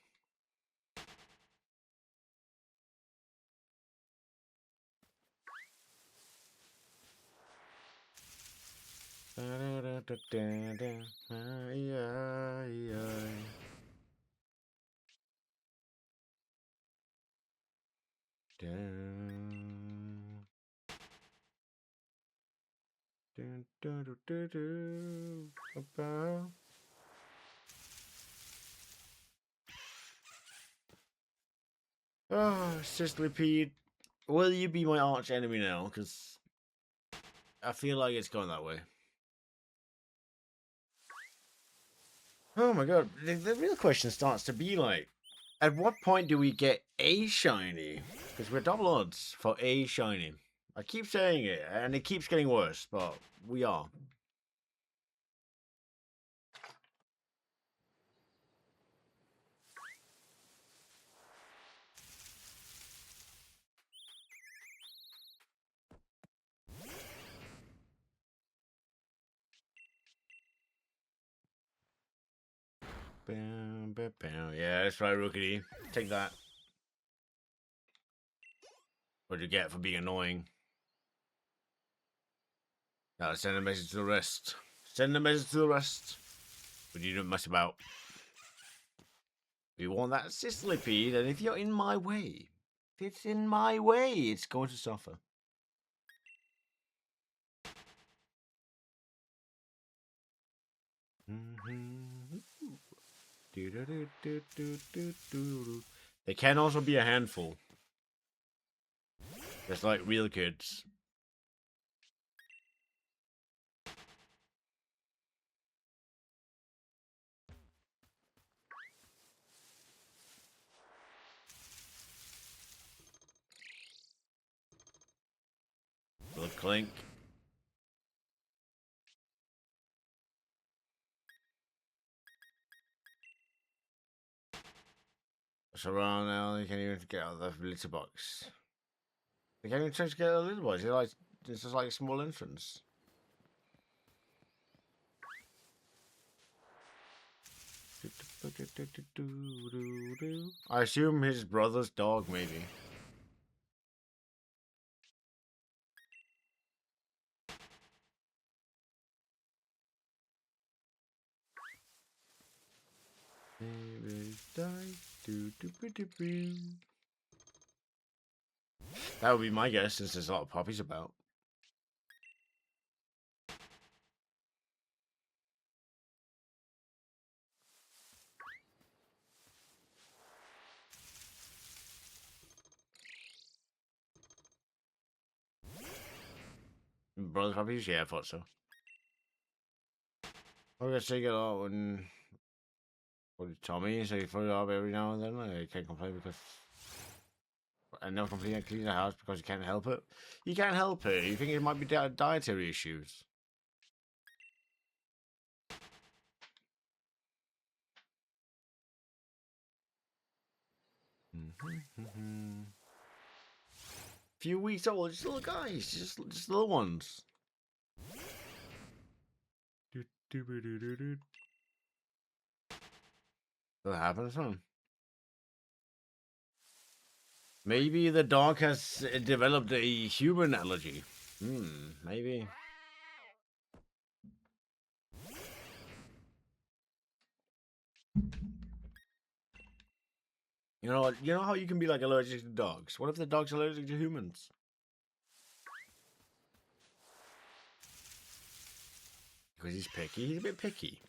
S1: Oh, Sizzlipede, will you be my arch enemy now? Because I feel like it's going that way. Oh my god, the real question starts to be like, at what point do we get a shiny? Because we're double odds for a shiny. I keep saying it, and it keeps getting worse, but we are. Bam, bam, bam. Yeah, that's right, Rookie. Take that. What'd you get for being annoying? Now send a message to the rest. Send a message to the rest. But you don't mess about. We want that Sizzlipede, and if you're in my way, if it's in my way, it's going to suffer. They can also be a handful. Just like real kids. Little clink. So around now, you can't even get out of the litter box. They can't even try to get out of the litter box. It's just like a small entrance. I assume his brother's dog, maybe. That would be my guess, since there's a lot of puppies about. Brother puppies? Yeah, I thought so. I guess they get a lot when Tommy, so you throw it up every now and then. I can't complain because I never complain and clean the house because you can't help it. You can't help it. You think it might be dietary issues. Few weeks old, just little guys, just little ones. That happens, huh? Maybe the dog has developed a human allergy. Maybe. You know how you can be like allergic to dogs? What if the dog's allergic to humans? Because he's picky. He's a bit picky.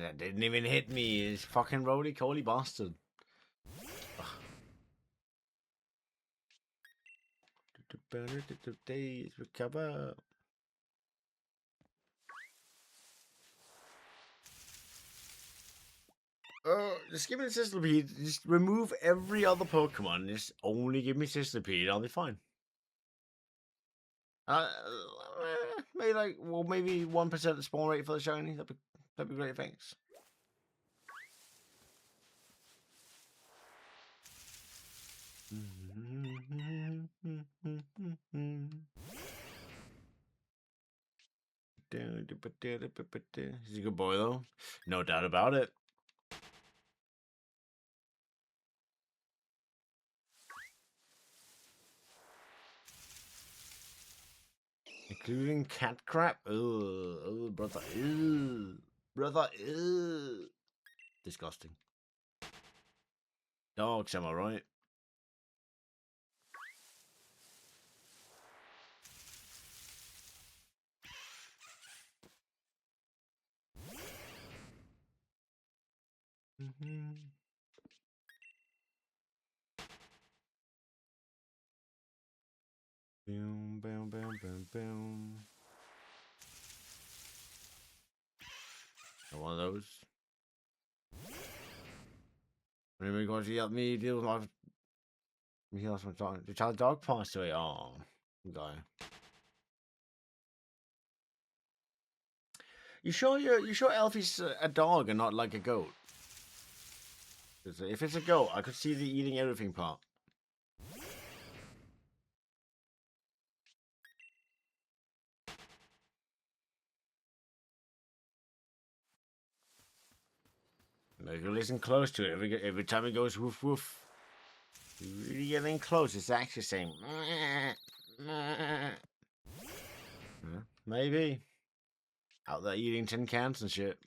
S1: That didn't even hit me. This fucking roly-poly bastard. Days recover. Just give me the Sizzlipede. Just remove every other Pokemon. Just only give me Sizzlipede. I'll be fine. Maybe maybe 1% spawn rate for the shiny. That'd be great. Thanks. He's a good boy, though. No doubt about it. Including cat crap. Oh, brother. Brother. Disgusting. Dogs, am I right? Boom, boom, boom, boom, boom. One of those. Anybody going to help me deal with my... He lost my dog. The child dog passed away. Oh, guy. You sure Elfie's a dog and not like a goat? If it's a goat, I could see the eating everything part. Like, you listen close to it. Every time it goes woof woof, you really getting close. It's actually saying, maybe out there eating tin cans and shit.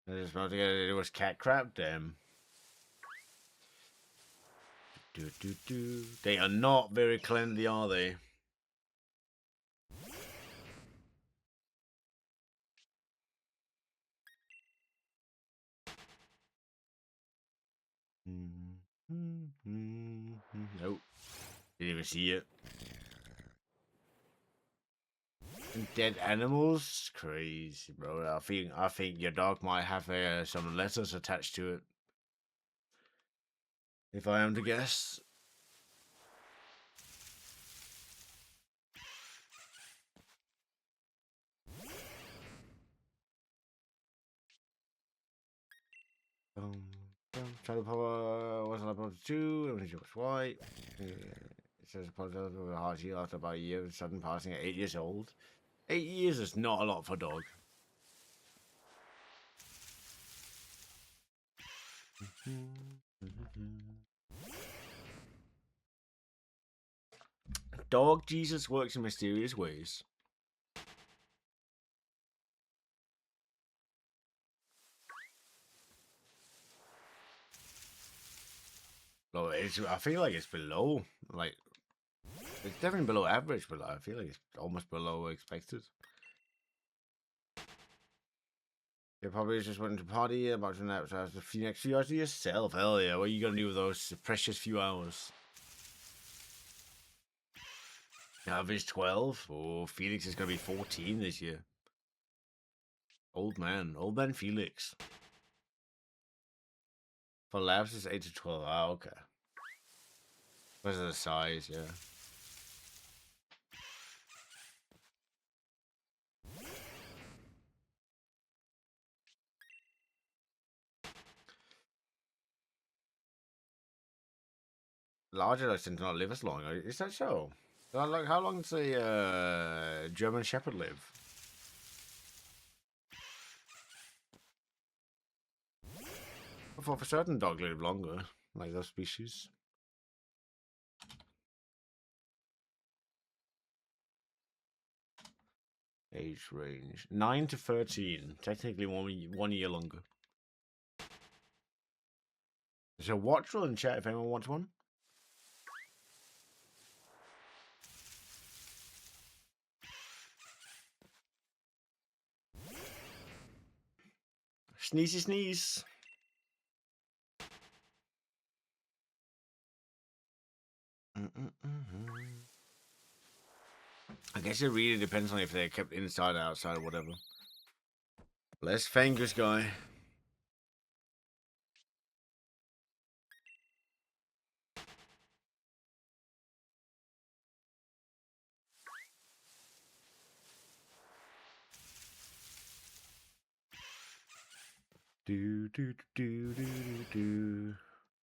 S1: I just about to get it was cat crap. Damn. They are not very cleanly, are they? Nope. Didn't even see it. And dead animals? Crazy, bro. I think your dog might have some letters attached to it. If I am to guess. Try to power was I about 2, everything was white. It says apologize with a hard heal after about a year of sudden passing at 8 years old. 8 years is not a lot for a dog. Dog Jesus works in mysterious ways. Well, I feel like it's below, like, it's definitely below average, but I feel like it's almost below expected. You probably just went to party about to nap after the next few hours to yourself. Hell yeah, what are you gonna do with those precious few hours? Average 12? Oh, Felix is gonna be 14 this year. Old man Felix. For labs, it's 8 to 12. Ah, okay. Because of the size, yeah. Larger dogs tend to not live as long. Is that so? Like, how long does a German Shepherd live? For certain dogs live longer, like those species. Age range 9 to 13. Technically, one year longer. So watch roll in chat if anyone wants one. Sneezy sneeze. I guess it really depends on if they're kept inside, outside, or whatever. Less fingers, guy. Do.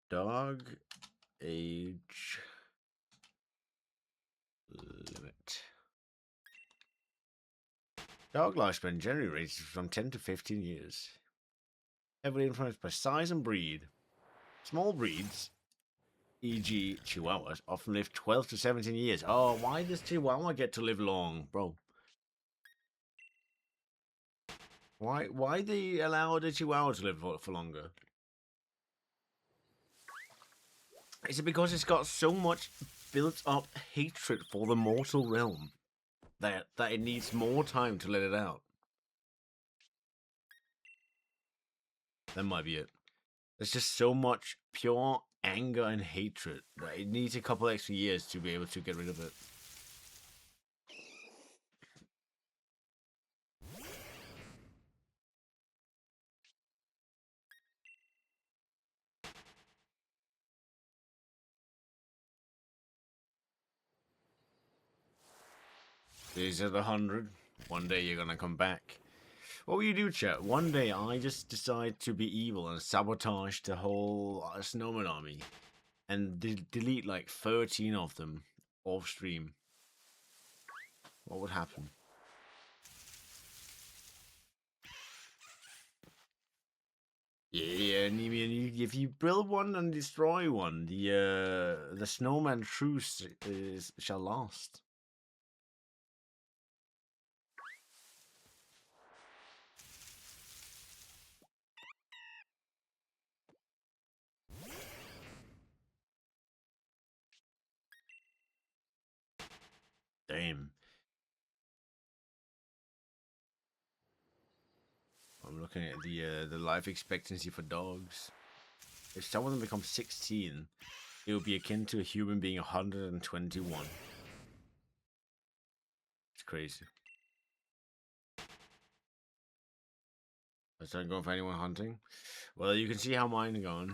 S1: Dog age limit. Dog lifespan generally ranges from 10 to 15 years. Heavily influenced by size and breed. Small breeds, e.g. Chihuahuas, often live 12 to 17 years. Oh, why does Chihuahua get to live long, bro? Why they allow the Chihuahua to live for longer? Is it because it's got so much built up hatred for the mortal realm that it needs more time to let it out? That might be it. There's just so much pure anger and hatred that it needs a couple extra years to be able to get rid of it. These are the 100. One day you're gonna come back. What will you do, chat? One day I just decide to be evil and sabotage the whole snowman army and delete like 13 of them off stream. What would happen? Yeah, and if you build one and destroy one, the snowman truce shall last. Damn. I'm looking at the life expectancy for dogs. If some of them become 16, it would be akin to a human being 121. It's crazy. I started going for anyone hunting. Well, you can see how mine are going.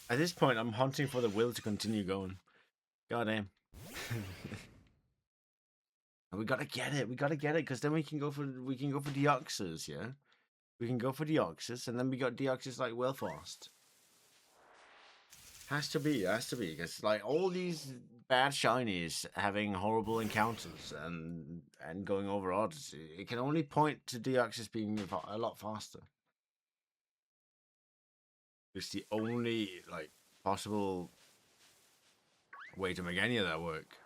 S1: At this point, I'm hunting for the will to continue going. Goddamn. And we gotta get it. We gotta get it, because then we can go for Deoxys, yeah? We can go for Deoxys, and then we got Deoxys like well fast. Has to be, because like all these bad shinies having horrible encounters and going over odds, it can only point to Deoxys being a lot faster. It's the only like possible way to make any of that work.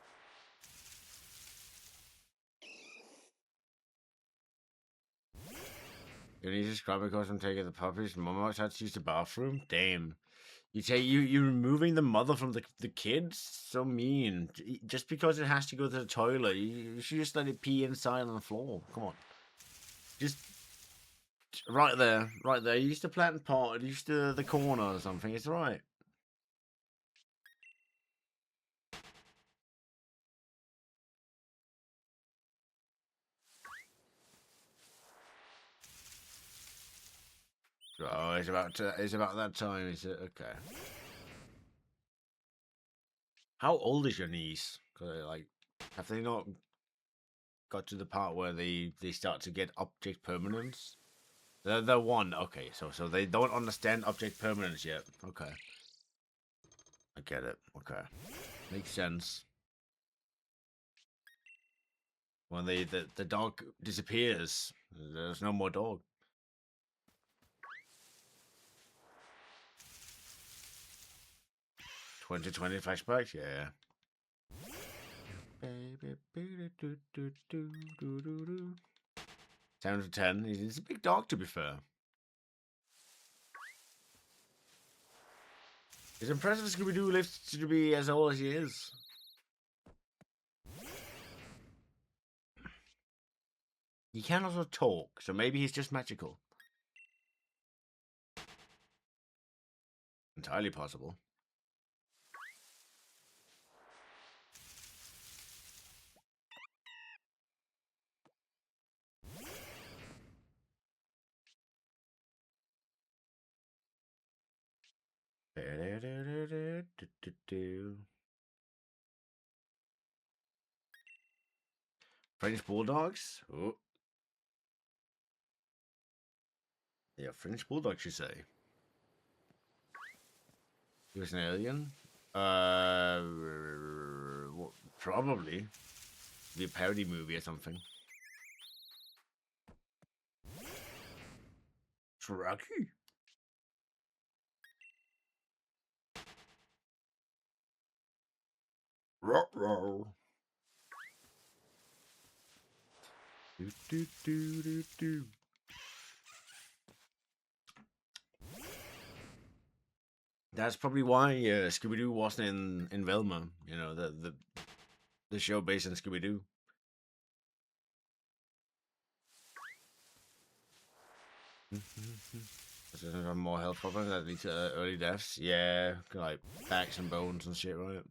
S1: You need to scrub because I'm taking the puppies. Mama had to use the bathroom. Damn. You removing the mother from the kids? So mean. Just because it has to go to the toilet, you should just let it pee inside on the floor. Come on. Just right there. Use the plant pot. Use the corner or something. It's right. Oh, it's about that time, is it? Okay. How old is your niece? Cause like, have they not got to the part where they start to get object permanence? They're one. Okay, so they don't understand object permanence yet. Okay. I get it. Okay. Makes sense. When the dog disappears, there's no more dog. 2020 flashbacks, yeah. 10 out of 10. He's a big dog, to be fair. It's impressive Scooby-Doo lives to be as old as he is. He can also talk, so maybe he's just magical. Entirely possible. French bulldogs? Oh. Yeah, French bulldogs, you say? He was an alien? Probably. Be a parody movie or something. Trucky. Ruh-roh. Do. That's probably why Scooby-Doo wasn't in Velma. You know, the show based on Scooby-Doo. Does it have more health problems that lead to early deaths? Yeah, like backs and bones and shit, right?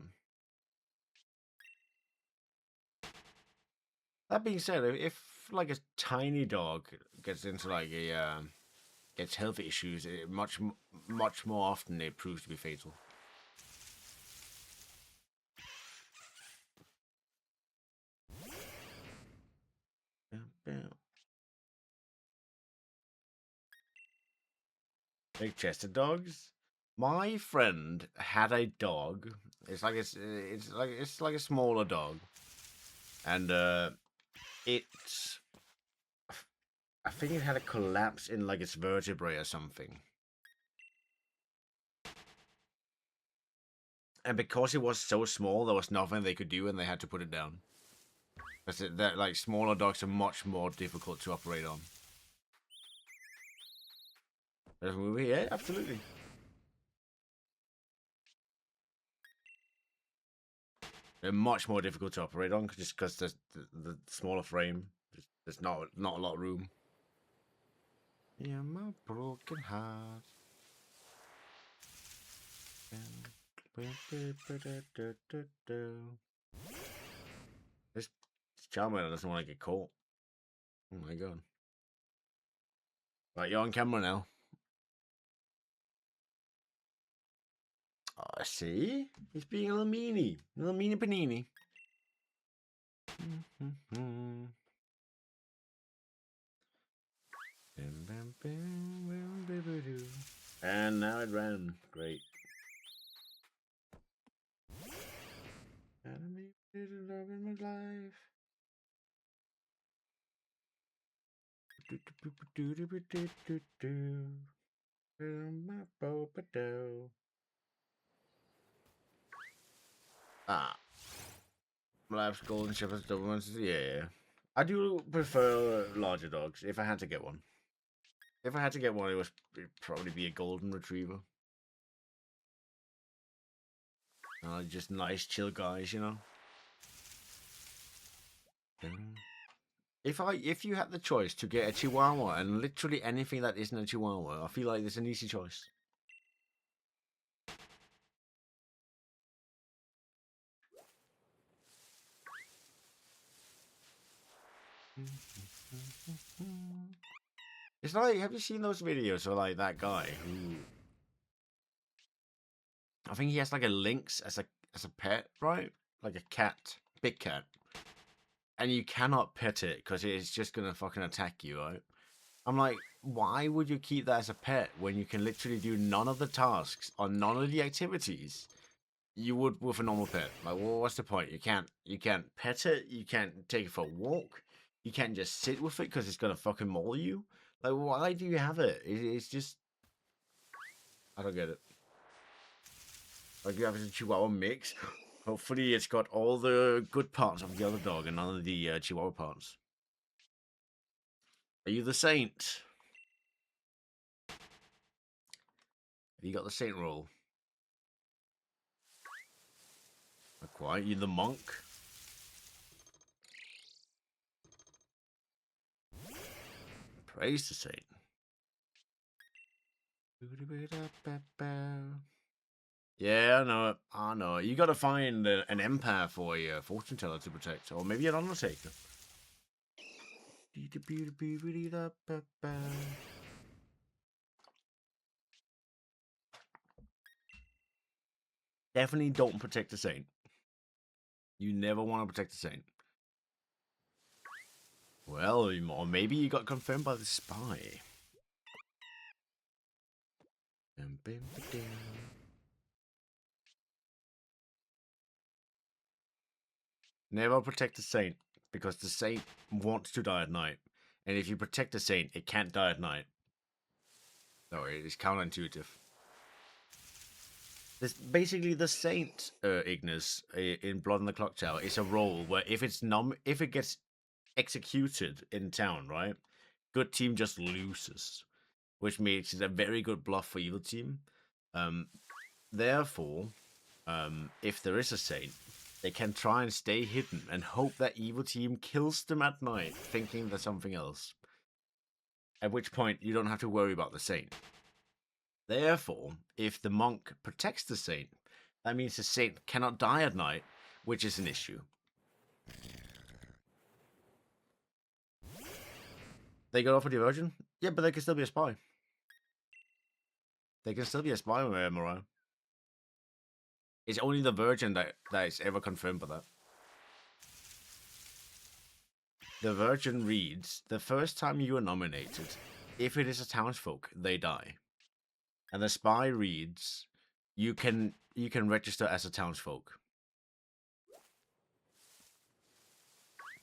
S1: That being said, if like a tiny dog gets into like a gets health issues, it much more often it proves to be fatal. Big chested dogs. My friend had a dog. It's like a smaller dog, and it's I think it had a collapse in like its vertebrae or something. And because it was so small, there was nothing they could do, and they had to put it down. That like smaller dogs are much more difficult to operate on. There's a movie, yeah, absolutely. They're much more difficult to operate on just because the smaller frame. There's not a lot of room. Yeah, my broken heart. This Charmander doesn't want to get caught. my god. Right, you're on camera now. Oh, see? He's being a little meanie. A little meanie panini. And now it ran. Great. Anime love in my life. Ah. Labs, golden shepherds, dobermans. Yeah. I do prefer larger dogs if I had to get one. If I had to get one, it'd probably be a golden retriever. Just nice, chill guys, you know. If you had the choice to get a Chihuahua and literally anything that isn't a Chihuahua, I feel like it's an easy choice. It's like, have you seen those videos of like that guy who I think he has like a lynx as a pet, right? Like a cat, big cat. And you cannot pet it because it's just gonna fucking attack you, right? I'm like, why would you keep that as a pet when you can literally do none of the tasks or none of the activities you would with a normal pet? Like, well, what's the point? You can't pet it. You can't take it for a walk. You can't just sit with it because it's gonna fucking maul you. Like, why do you have it? It's just, I don't get it. Like, you have a Chihuahua mix. Hopefully, it's got all the good parts of the other dog and none of the Chihuahua parts. Are you the saint? Have you got the saint role? Not quite. You the monk? Praise the saint. Yeah, I know it. I know it. You gotta find an empath for a fortune teller to protect, or maybe an undertaker. Definitely don't protect the saint. You never want to protect the saint. Well, or maybe you got confirmed by the spy. Never protect the saint, because the saint wants to die at night. And if you protect the saint, it can't die at night. No, it is counterintuitive. This, basically, the saint, Ignis, in Blood on the Clock Tower, is a role where if it gets executed in town, right, good team just loses, which makes it a very good bluff for evil team. Therefore, if there is a saint, they can try and stay hidden and hope that evil team kills them at night, thinking there's something else. At which point, you don't have to worry about the saint. Therefore, if the monk protects the saint, that means the saint cannot die at night, which is an issue. They got off with the virgin? Yeah, but they can still be a spy. They can still be a spy, Mariah. It's only the virgin that is ever confirmed by that. The virgin reads, the first time you are nominated, if it is a townsfolk, they die. And the spy reads, you can register as a townsfolk.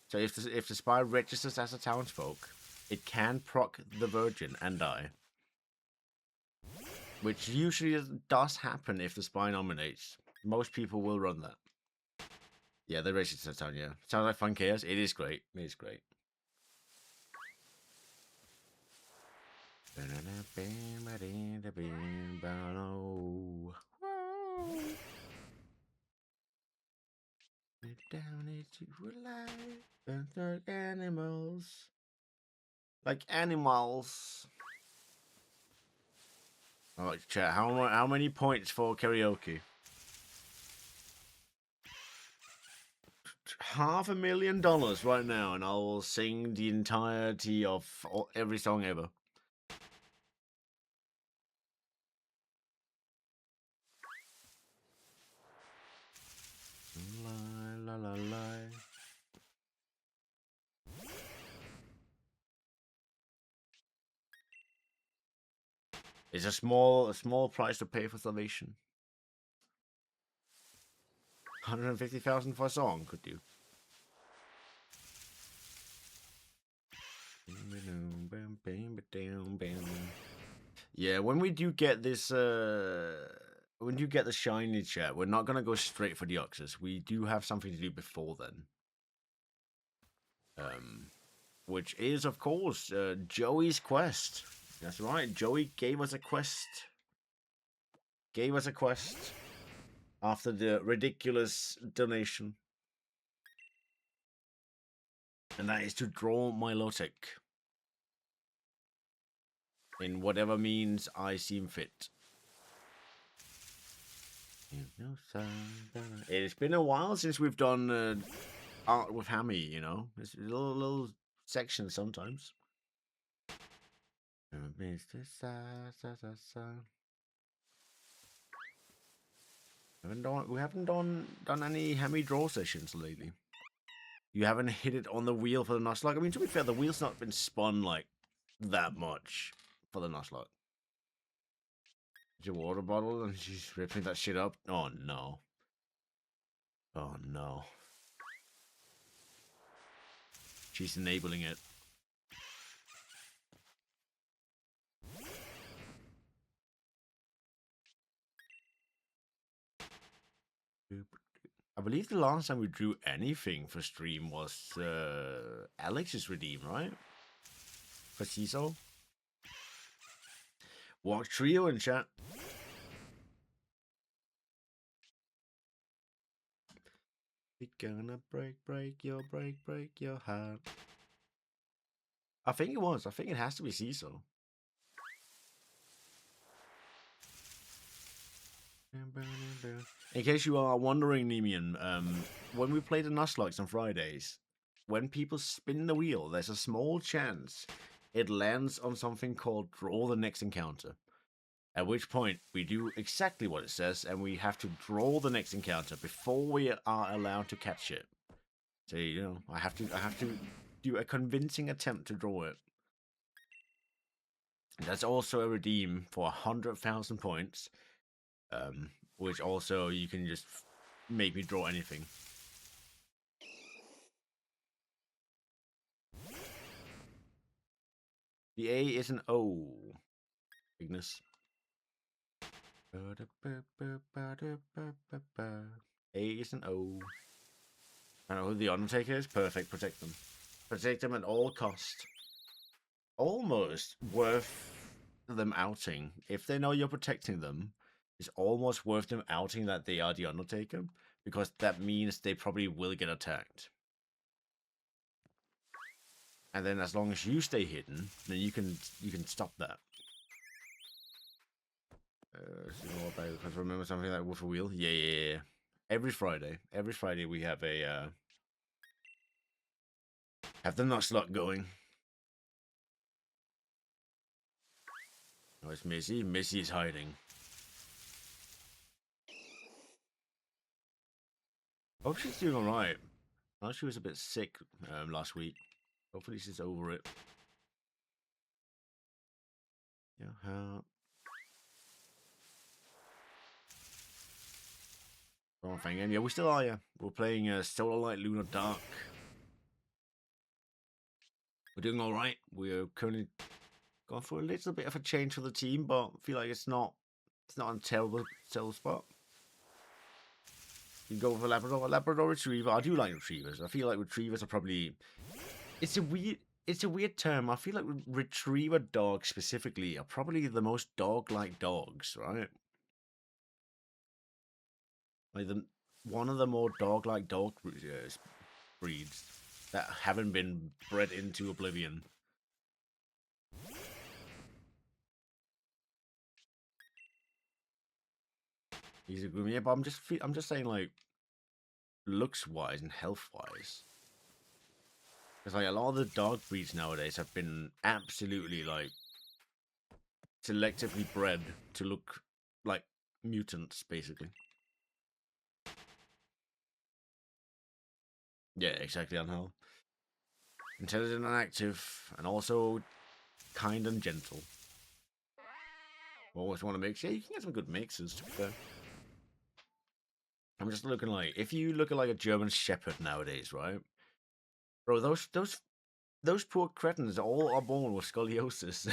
S1: So if the spy registers as a townsfolk, it can proc the virgin and die. Which usually does happen if the spy nominates. Most people will run that. Yeah, they register as a town, yeah. Sounds like fun chaos. It is great. It is great. Down into life, like animals. Like animals. Alright, chat. How many points for karaoke? $500,000 right now, and I will sing the entirety of every song ever. La la la la. It's a small price to pay for salvation. 150,000 for a song could do. Yeah, when we do get this, when you get the shiny chat, we're not gonna go straight for the Oxus. We do have something to do before then. Which is, of course, Joey's quest. That's right, Joey gave us a quest. After the ridiculous donation. And that is to draw Milotic. In whatever means I seem fit. It's been a while since we've done art with Hammy, you know? It's a little section sometimes. We haven't done any Hammy draw sessions lately. You haven't hit it on the wheel for the Nuzlocke. I mean, to be fair, the wheel's not been spun like that much for the Nuzlocke. Your water bottle and she's ripping that shit up. Oh no. Oh no. She's enabling it. I believe the last time we drew anything for stream was Alex's Redeem, right? For CISO. Walk Trio in chat. It's gonna break your heart. I think it was. I think it has to be CISO. In case you are wondering, Nemian, when we play the Nuzlocke on Fridays, when people spin the wheel, there's a small chance it lands on something called Draw the Next Encounter. At which point, we do exactly what it says, and we have to draw the next encounter before we are allowed to catch it. So, you know, I have to do a convincing attempt to draw it. That's also a redeem for 100,000 points. Which also you can just make me draw anything. The A is an O. Ignis. A is an O. I know who the Undertaker is. Perfect. Protect them. Protect them at all cost. Almost worth them outing. If they know you're protecting them, it's almost worth them outing that they are the Undertaker, because that means they probably will get attacked. And then as long as you stay hidden, then you can stop that. Remember something like Wolf a Wheel? Yeah. Every Friday we have a have the Nuzlocke going. Oh, it's Missy. Missy is hiding. Hope she's doing alright. I know she was a bit sick last week. Hopefully she's over it. Yeah. Wrong thing. And yeah, we still are. Yeah, we're playing Solar Light Lunar Dark. We're doing all right. We're currently going for a little bit of a change for the team, but I feel like it's not a terrible spot. You can go for Labrador Retriever. I do like Retrievers. I feel like Retrievers are probably... It's a weird term. I feel like Retriever dogs specifically are probably the most dog-like dogs, right? Like one of the more dog-like dog breeds that haven't been bred into oblivion. He's a groom, yeah, but I'm just saying, like, looks wise and health wise. Because like a lot of the dog breeds nowadays have been absolutely like selectively bred to look like mutants, basically. Yeah, exactly, Angel. Intelligent and active, and also kind and gentle. Always want to mix. Yeah, you can get some good mixes, to be fair. I'm just looking like, if you look at like a German Shepherd nowadays, right? Bro, those poor cretins all are born with scoliosis.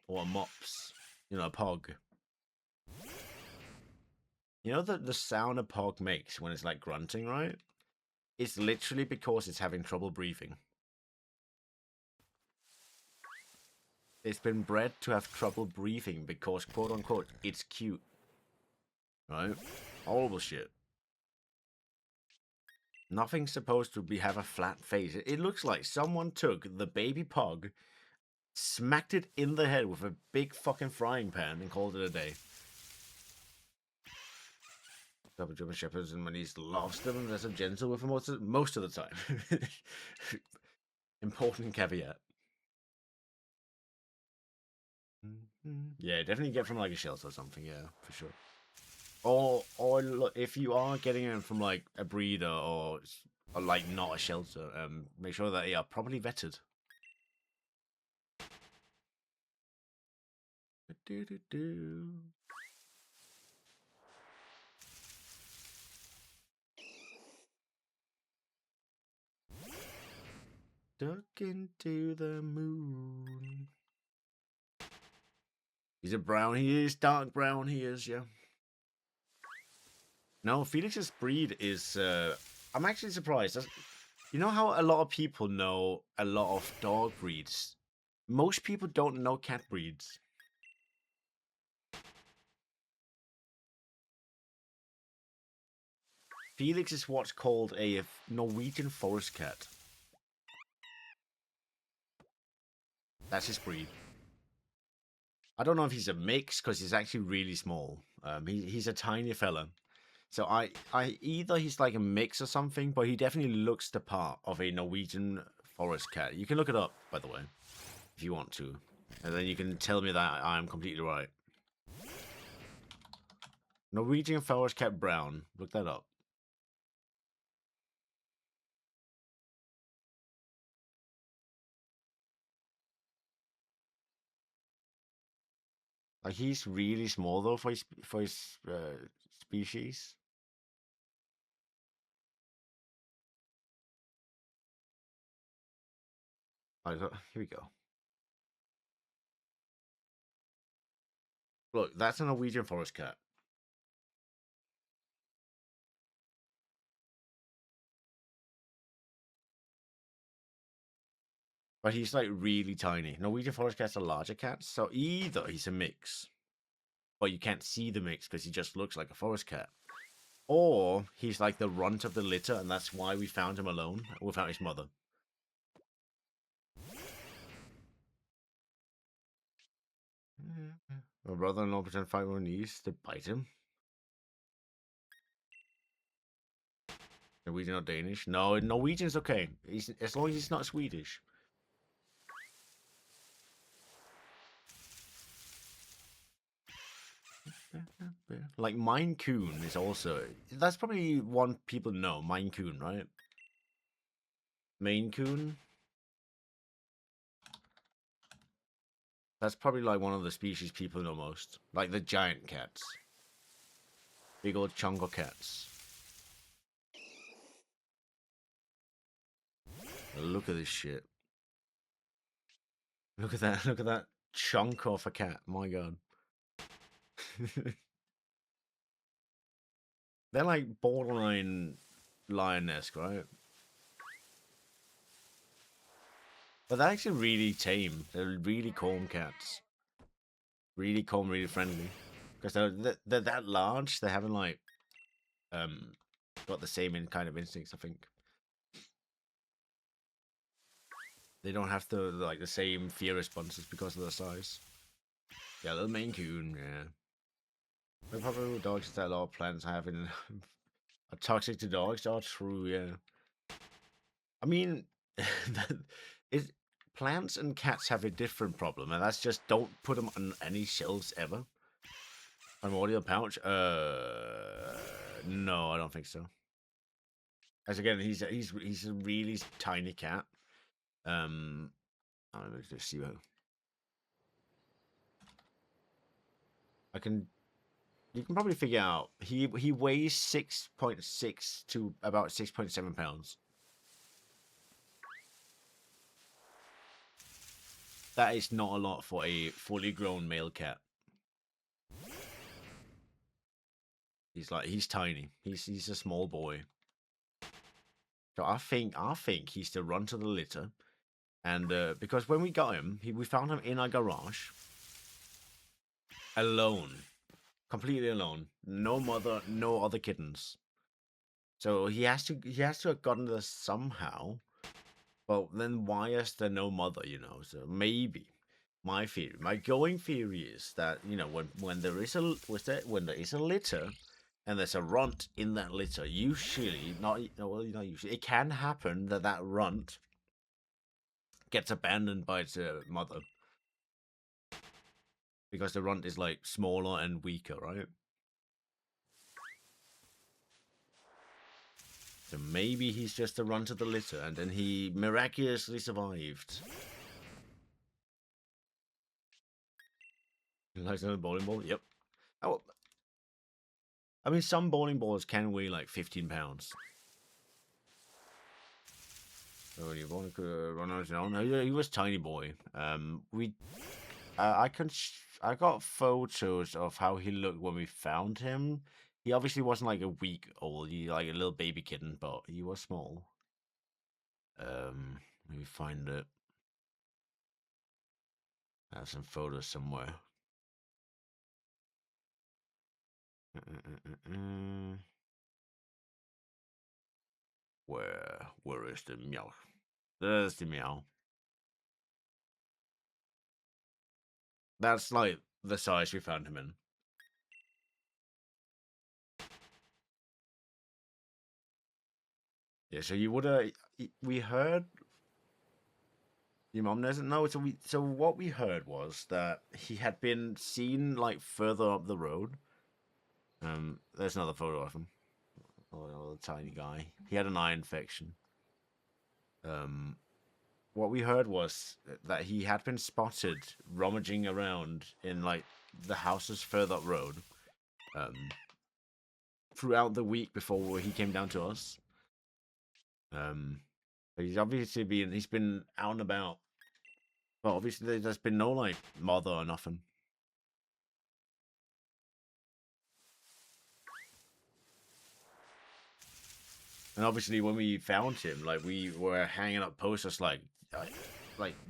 S1: Or a mops. You know, a pog. You know the sound a pog makes when it's like grunting, right? It's literally because it's having trouble breathing. It's been bred to have trouble breathing because, quote unquote, it's cute. Right? Horrible shit. Nothing's supposed to have a flat face. It looks like someone took the baby pug, smacked it in the head with a big fucking frying pan, and called it a day. Double German Shepherds, and when he's lost them, there's a gentle with him most of the time. Important caveat. Yeah, definitely get from like a shelter or something. Yeah, for sure. Or look, if you are getting them from like a breeder or like not a shelter, make sure that they are properly vetted. Duck into the moon. He's a brown. He is dark brown. He is, yeah. No, Felix's breed is. I'm actually surprised. You know how a lot of people know a lot of dog breeds? Most people don't know cat breeds. Felix is what's called a Norwegian forest cat. That's his breed. I don't know if he's a mix because he's actually really small. He's a tiny fella. So I either he's like a mix or something, but he definitely looks the part of a Norwegian forest cat. You can look it up, by the way, if you want to, and then you can tell me that I'm completely right. Norwegian forest cat brown. Look that up. Like he's really small though for his species. Like, here we go. Look, that's a Norwegian forest cat. But he's like really tiny. Norwegian forest cats are larger cats, so either he's a mix, but you can't see the mix because he just looks like a forest cat, or he's like the runt of the litter, and that's why we found him alone without his mother. My brother-in-law pretend fight with knees to bite him. Norwegian or Danish? No, Norwegian's okay. He's as long as he's not Swedish. Like Maine Coon is also that's probably one people know. Maine Coon, right? Maine Coon. That's probably like one of the species people know most. Like the giant cats. Big old chungo cats. Look at this shit. Look at that. Look at that chunk of a cat. My god. They're like borderline lion-esque, right? But they're actually really tame. They're really calm cats. Really calm, really friendly. Because they're that large, they haven't like got the same kind of instincts, I think. They don't have like the same fear responses because of their size. Yeah, little Maine Coon, yeah. The problem with dogs is that a lot of plants having are toxic to dogs. Oh, true, yeah. I mean, it, plants and cats have a different problem, and that's just don't put them on any shelves ever. Primordial pouch? No, I don't think so. As again, he's a really tiny cat. Let's just see what I can. You can probably figure out. He weighs 6.6 to about 6.7 pounds. That is not a lot for a fully grown male cat. He's tiny. He's a small boy. So I think he's to run to the litter, and because when we got him, we found him in our garage, alone, completely alone, no mother, no other kittens. So he has to have gotten there somehow. But then why is there no mother? So maybe my going theory is that when there is a litter and there's a runt in that litter, usually not usually, it can happen that runt gets abandoned by its mother because the runt is like smaller and weaker, right? So maybe he's just a runt of the litter, and then he miraculously survived. Nice little bowling ball. Yep. Oh, I mean, some bowling balls can weigh like 15 pounds. So you want to run on his own? He was tiny boy. I got photos of how he looked when we found him. He obviously wasn't like a week old. He like a little baby kitten, but he was small. Let me find it. I have some photos somewhere. Where is the meow? There's the meow. That's like the size we found him in. Yeah, so you would have. We heard. Your mom doesn't know. So what we heard was that he had been seen like further up the road. There's another photo of him. Oh, the tiny guy. He had an eye infection. Um, what we heard was that he had been spotted rummaging around in like the houses further up road. Throughout the week before he came down to us. He's obviously been out and about. But obviously there's been no like mother or nothing. And obviously when we found him, like we were hanging up posters like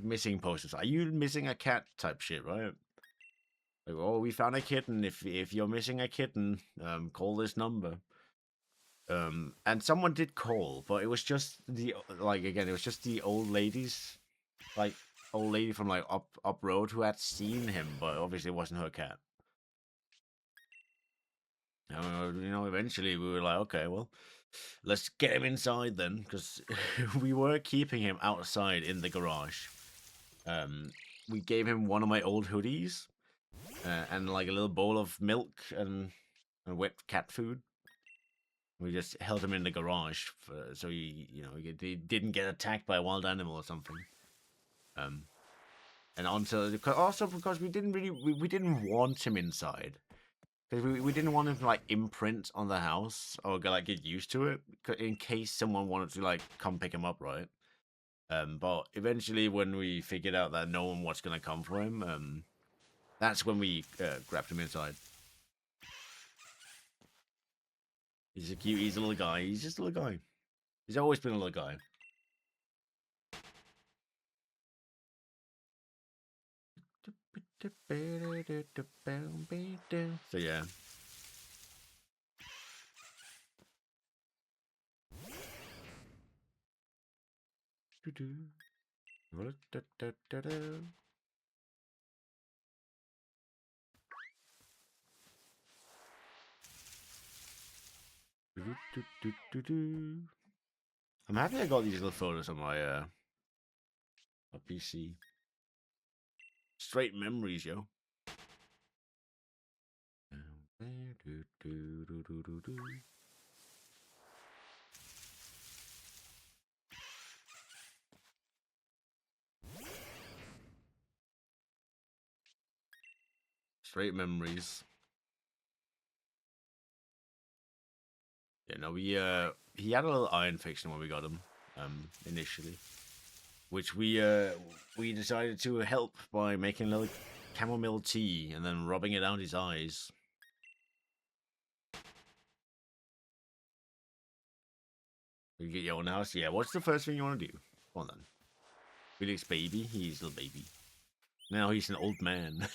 S1: missing posters. Are you missing a cat type shit, right? Like, oh, we found a kitten. If you're missing a kitten, call this number. And someone did call, but it was just it was just the old ladies, like old lady from like up road who had seen him, but obviously it wasn't her cat. Eventually we were like, okay, well, let's get him inside then, because we were keeping him outside in the garage. We gave him one of my old hoodies and like a little bowl of milk and wet cat food. We just held him in the garage so he didn't get attacked by a wild animal or something. And also because we didn't want him inside. Because we didn't want him to like imprint on the house or get used to it in case someone wanted to like come pick him up, right? But eventually when we figured out that no one was gonna come for him, that's when we grabbed him inside. He's a cute, he's a little guy. He's just a little guy. He's always been a little guy. So yeah. I'm happy I got these little photos on my PC. Straight memories, yo. Straight memories. Yeah, no, he had a little eye infection when we got him, initially, which we decided to help by making a little chamomile tea and then rubbing it down his eyes. You get your own house? Yeah, what's the first thing you want to do? Come on then. Felix baby? He's a little baby. Now he's an old man.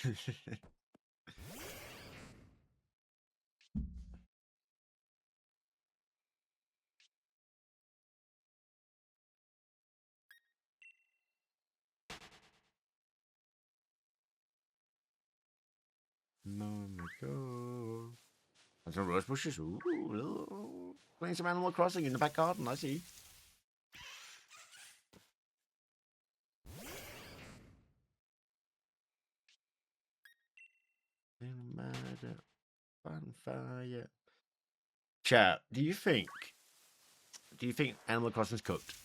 S1: Oh my god. And some rose bushes. Ooh, playing some Animal Crossing in the back garden, I see. Bonfire. Chat, do you think Animal Crossing's cooked?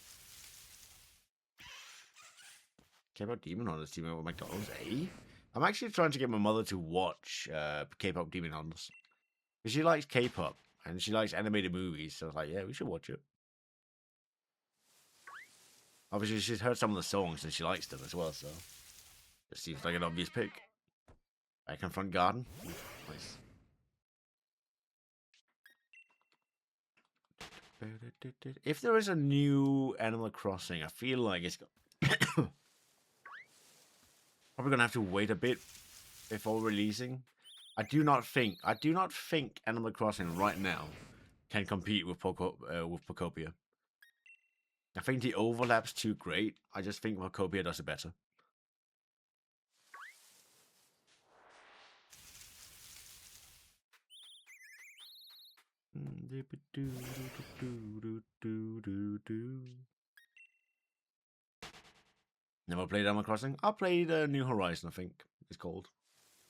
S1: K-pop Demon Hunters teaming up with McDonald's, eh? I'm actually trying to get my mother to watch K-pop Demon Hunters. Because she likes K-pop and she likes animated movies, so I was like, yeah, we should watch it. Obviously, she's heard some of the songs and she likes them as well, so it seems like an obvious pick. Back in front garden. Nice. If there is a new Animal Crossing, I feel like it's probably gonna have to wait a bit before releasing. I do not think Animal Crossing right now can compete with Pokopia. I think the overlap's too great. I just think Pokopia does it better. Never played Animal Crossing. I played New Horizon, I think it's called.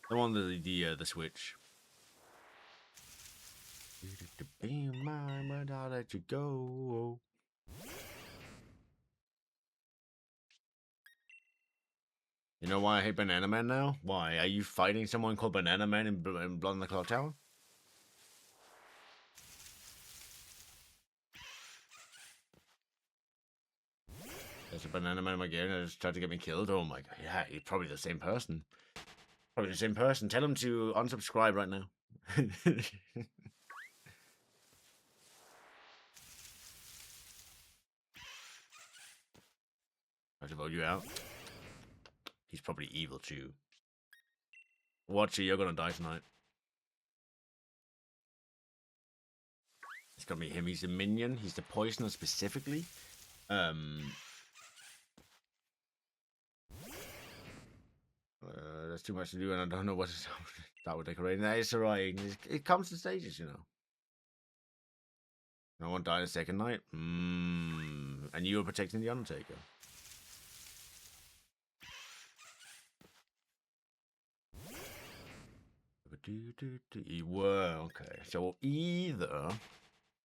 S1: The one the Switch. Be mine, but I'll let you go. You know why I hate Banana Man now? Why? Are you fighting someone called Banana Man in Blood in the Clock Tower? There's a Banana Man again and just tried to get me killed. Oh my god. Yeah, he's probably the same person. Probably the same person. Tell him to unsubscribe right now. I have to vote you out. He's probably evil too. Watch it, you're gonna die tonight. It's gonna be him. He's a minion. He's the poisoner specifically. There's too much to do, and I don't know what to start with decorating. That is alright. It comes to stages, you know. No one died a second night. And you were protecting the Undertaker. You were okay. So either,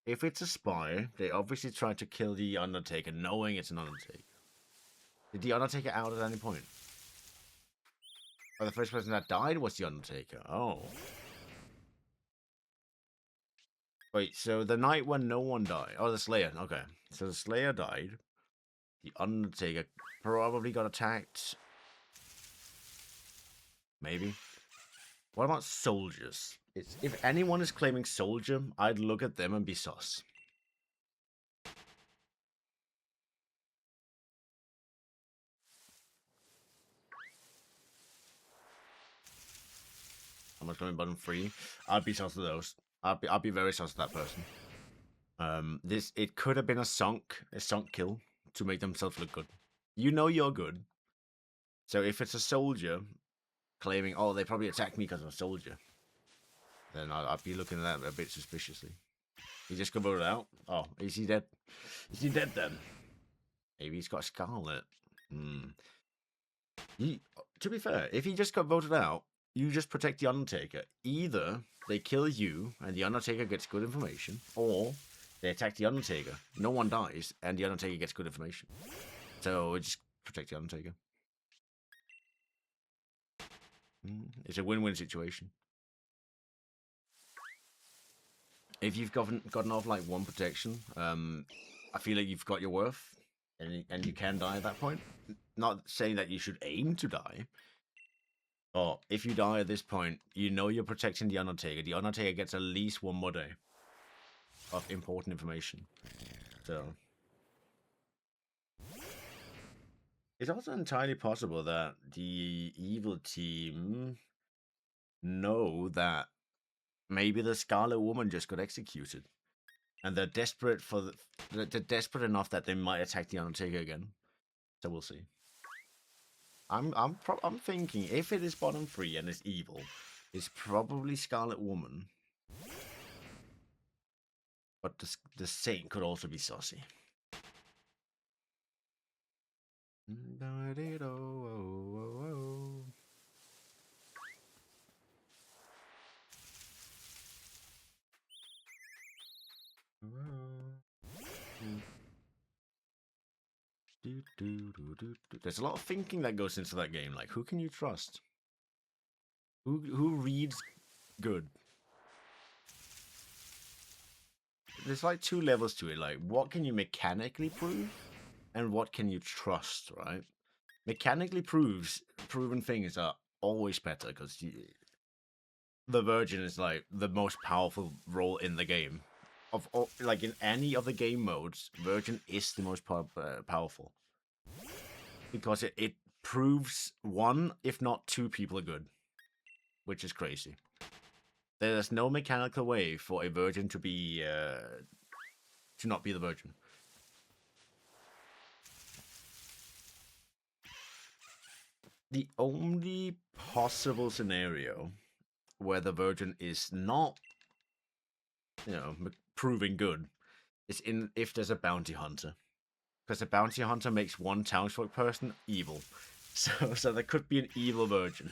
S1: if it's a spy, they obviously tried to kill the Undertaker, knowing it's an Undertaker. Did the Undertaker out at any point? Oh, the first person that died was the Undertaker. Oh. Wait, so the night when no one died. Oh, the Slayer. Okay. So the Slayer died. The Undertaker probably got attacked. Maybe. What about soldiers? If anyone is claiming soldier, I'd look at them and be sus. How much coming button free? I'd be sus to those. I'd be very sus to that person. It could have been a sunk kill to make themselves look good. You know you're good. So if it's a soldier claiming, oh, they probably attacked me because I'm a soldier, then I'd be looking at that a bit suspiciously. He just got voted out. Oh, is he dead? Is he dead then? Maybe he's got Scarlet. To be fair, if he just got voted out, you just protect the Undertaker. Either they kill you and the Undertaker gets good information, or they attack the Undertaker. No one dies, and the Undertaker gets good information. So just protect the Undertaker. It's a win-win situation. If you've gotten off like one protection, I feel like you've got your worth, and you can die at that point. Not saying that you should aim to die. But if you die at this point, you know you're protecting the Undertaker. The Undertaker gets at least one more day of important information. So it's also entirely possible that the evil team know that maybe the Scarlet Woman just got executed, and they're desperate they're desperate enough that they might attack the Undertaker again. So we'll see. I'm thinking if it is bottom 3 and it's evil, it's probably Scarlet Woman. But the Saint could also be saucy. There's a lot of thinking that goes into that game. Like, who can you trust? Who reads good? There's like 2 levels to it. Like, what can you mechanically prove, and what can you trust? Right? Mechanically proven things are always better because the Virgin is like the most powerful role in the game. Like in any of the game modes, Virgin is the most powerful because it proves 1, if not 2 people are good, which is crazy. There's no mechanical way for a Virgin to be to not be the Virgin. The only possible scenario where the Virgin is not, proving good is if there's a bounty hunter. Because a bounty hunter makes one townsfolk person evil. So there could be an evil Virgin.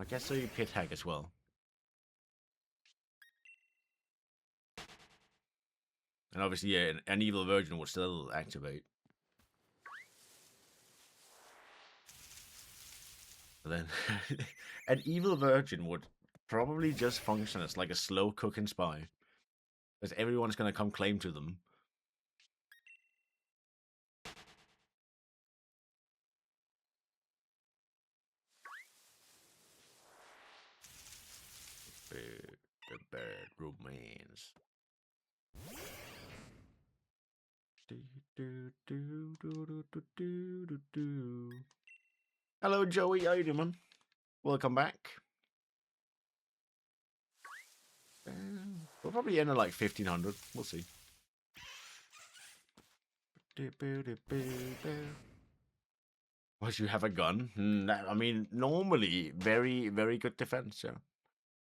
S1: I guess so you pit hack as well. And obviously, yeah, an evil Virgin would still activate. But then, an evil Virgin would probably just function as like a slow cooking spy. Because everyone's going to come claim to them. The bad romance. Hello, Joey. How you doing, man? Welcome back. We'll probably end at like 1500. We'll see. Once you have a gun, I mean, normally very, very good defense. Yeah,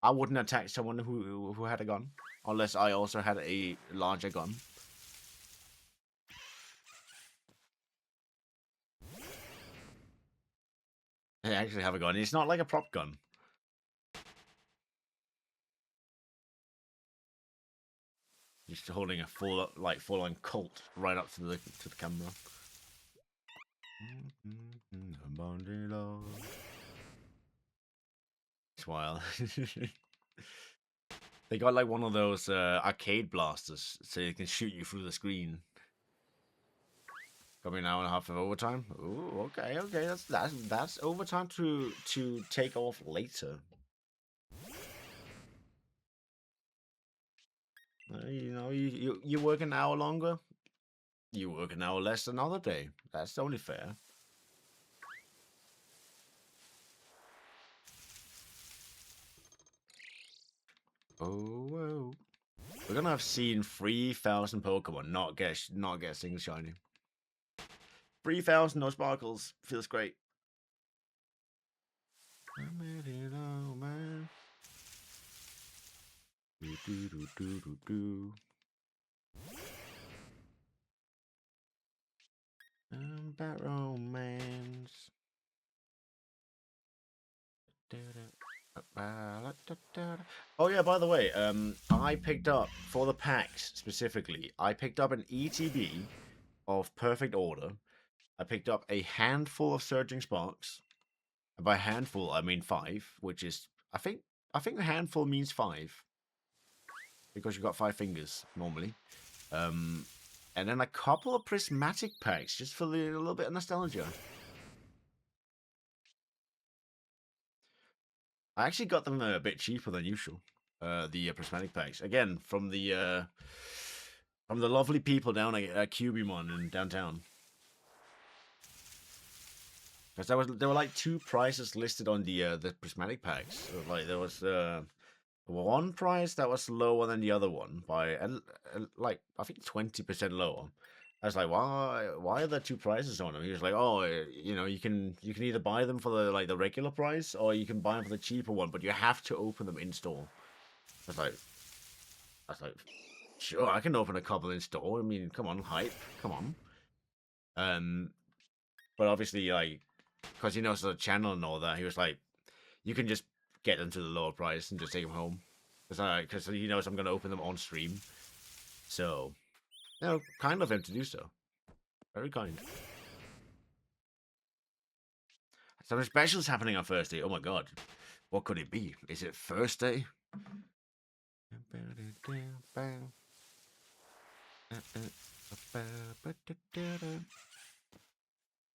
S1: I wouldn't attack someone who had a gun unless I also had a larger gun. I actually have a gun. It's not like a prop gun. Just holding a full-on Colt right up to the camera. It's wild. They got like one of those arcade blasters, so you can shoot you through the screen. Got me an hour and a half of overtime. Ooh, okay. That's overtime to take off later. You work an hour longer. You work an hour less another day. That's only fair. Oh, whoa. We're gonna have seen 3,000 Pokemon not get a single shiny. 3,000 no sparkles feels great. About romance. Oh yeah, by the way, I picked up for the packs specifically. I picked up an ETB of perfect order. I picked up a handful of surging sparks. And by handful, I mean 5, which is I think a handful means 5 because you got 5 fingers normally. And then a couple of prismatic packs just for a little bit of nostalgia. I actually got them a bit cheaper than usual. The prismatic packs again from the lovely people down at Cubimon in downtown. Because there were like 2 prices listed on the prismatic packs. So, like there was one price that was lower than the other one by like I think 20% lower. I was like, why are there 2 prices on them? He was like, oh, you can either buy them for the regular price or you can buy them for the cheaper one, but you have to open them in store. I was like, sure, I can open a couple in store. I mean, come on, hype, come on. But obviously, like, because he knows the channel and all that, he was like, you can just get them to the lower price and just take them home. Because he knows I'm gonna open them on stream. So, kind of him to do so. Very kind. Something special is happening on Thursday. Oh my god. What could it be? Is it Thursday?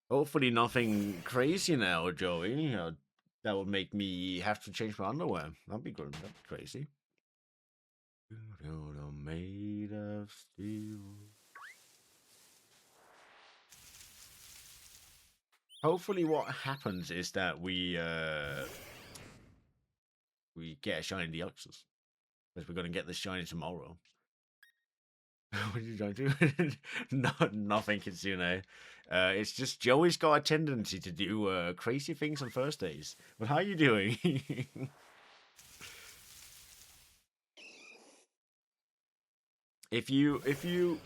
S1: Hopefully nothing crazy now, Joey. That would make me have to change my underwear. That'd be good. That'd be crazy. Made of steel. Hopefully what happens is that we get a shiny Deoxys. Because we're going to get the shiny tomorrow. What are you trying to do? Nothing, Kitsune. It's just Joey's got a tendency to do crazy things on Thursdays. But how are you doing? if you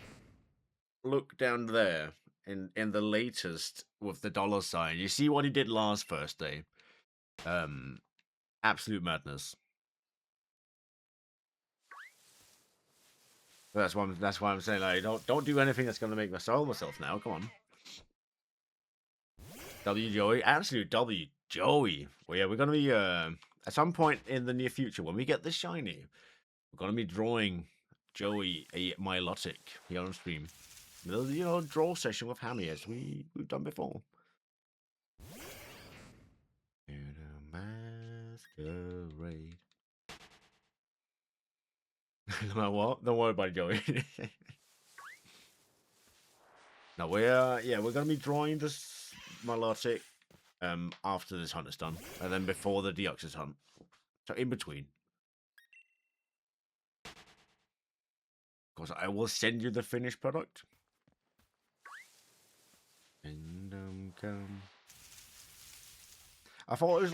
S1: look down there in the latest with the dollar sign, you see what he did last Thursday. Absolute madness. That's why I'm saying, like, don't do anything that's gonna make me sell myself now. Come on. W Joey, absolute W Joey. Well, yeah, we're gonna be at some point in the near future when we get this shiny, we're gonna be drawing Joey a Milotic here on stream. Draw session with Hammy as we've done before. Masquerade. No matter what, don't worry about it, Joey. No, we're gonna be drawing this Milotic after this hunt is done, and then before the Deoxys hunt. So in between. Of course, I will send you the finished product. Kingdom come. I thought it was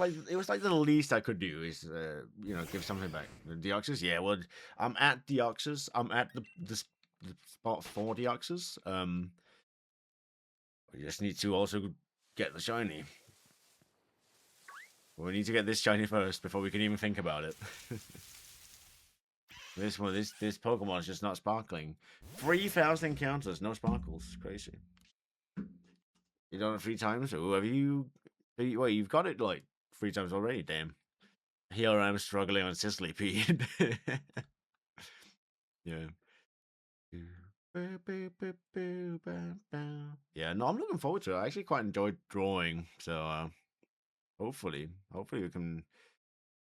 S1: like the least I could do is give something back. The Deoxys, yeah. Well, I'm at Deoxys. I'm at the spot for Deoxys. We just need to also get the shiny. We need to get this shiny first before we can even think about it. This Pokemon is just not sparkling. 3,000 encounters, no sparkles. Crazy. You done it 3 times? Or have you? Wait, you've got it like 3 times already. Damn. Here I am struggling on Sizzlipede. Yeah. Yeah, no, I'm looking forward to it. I actually quite enjoyed drawing, so hopefully we can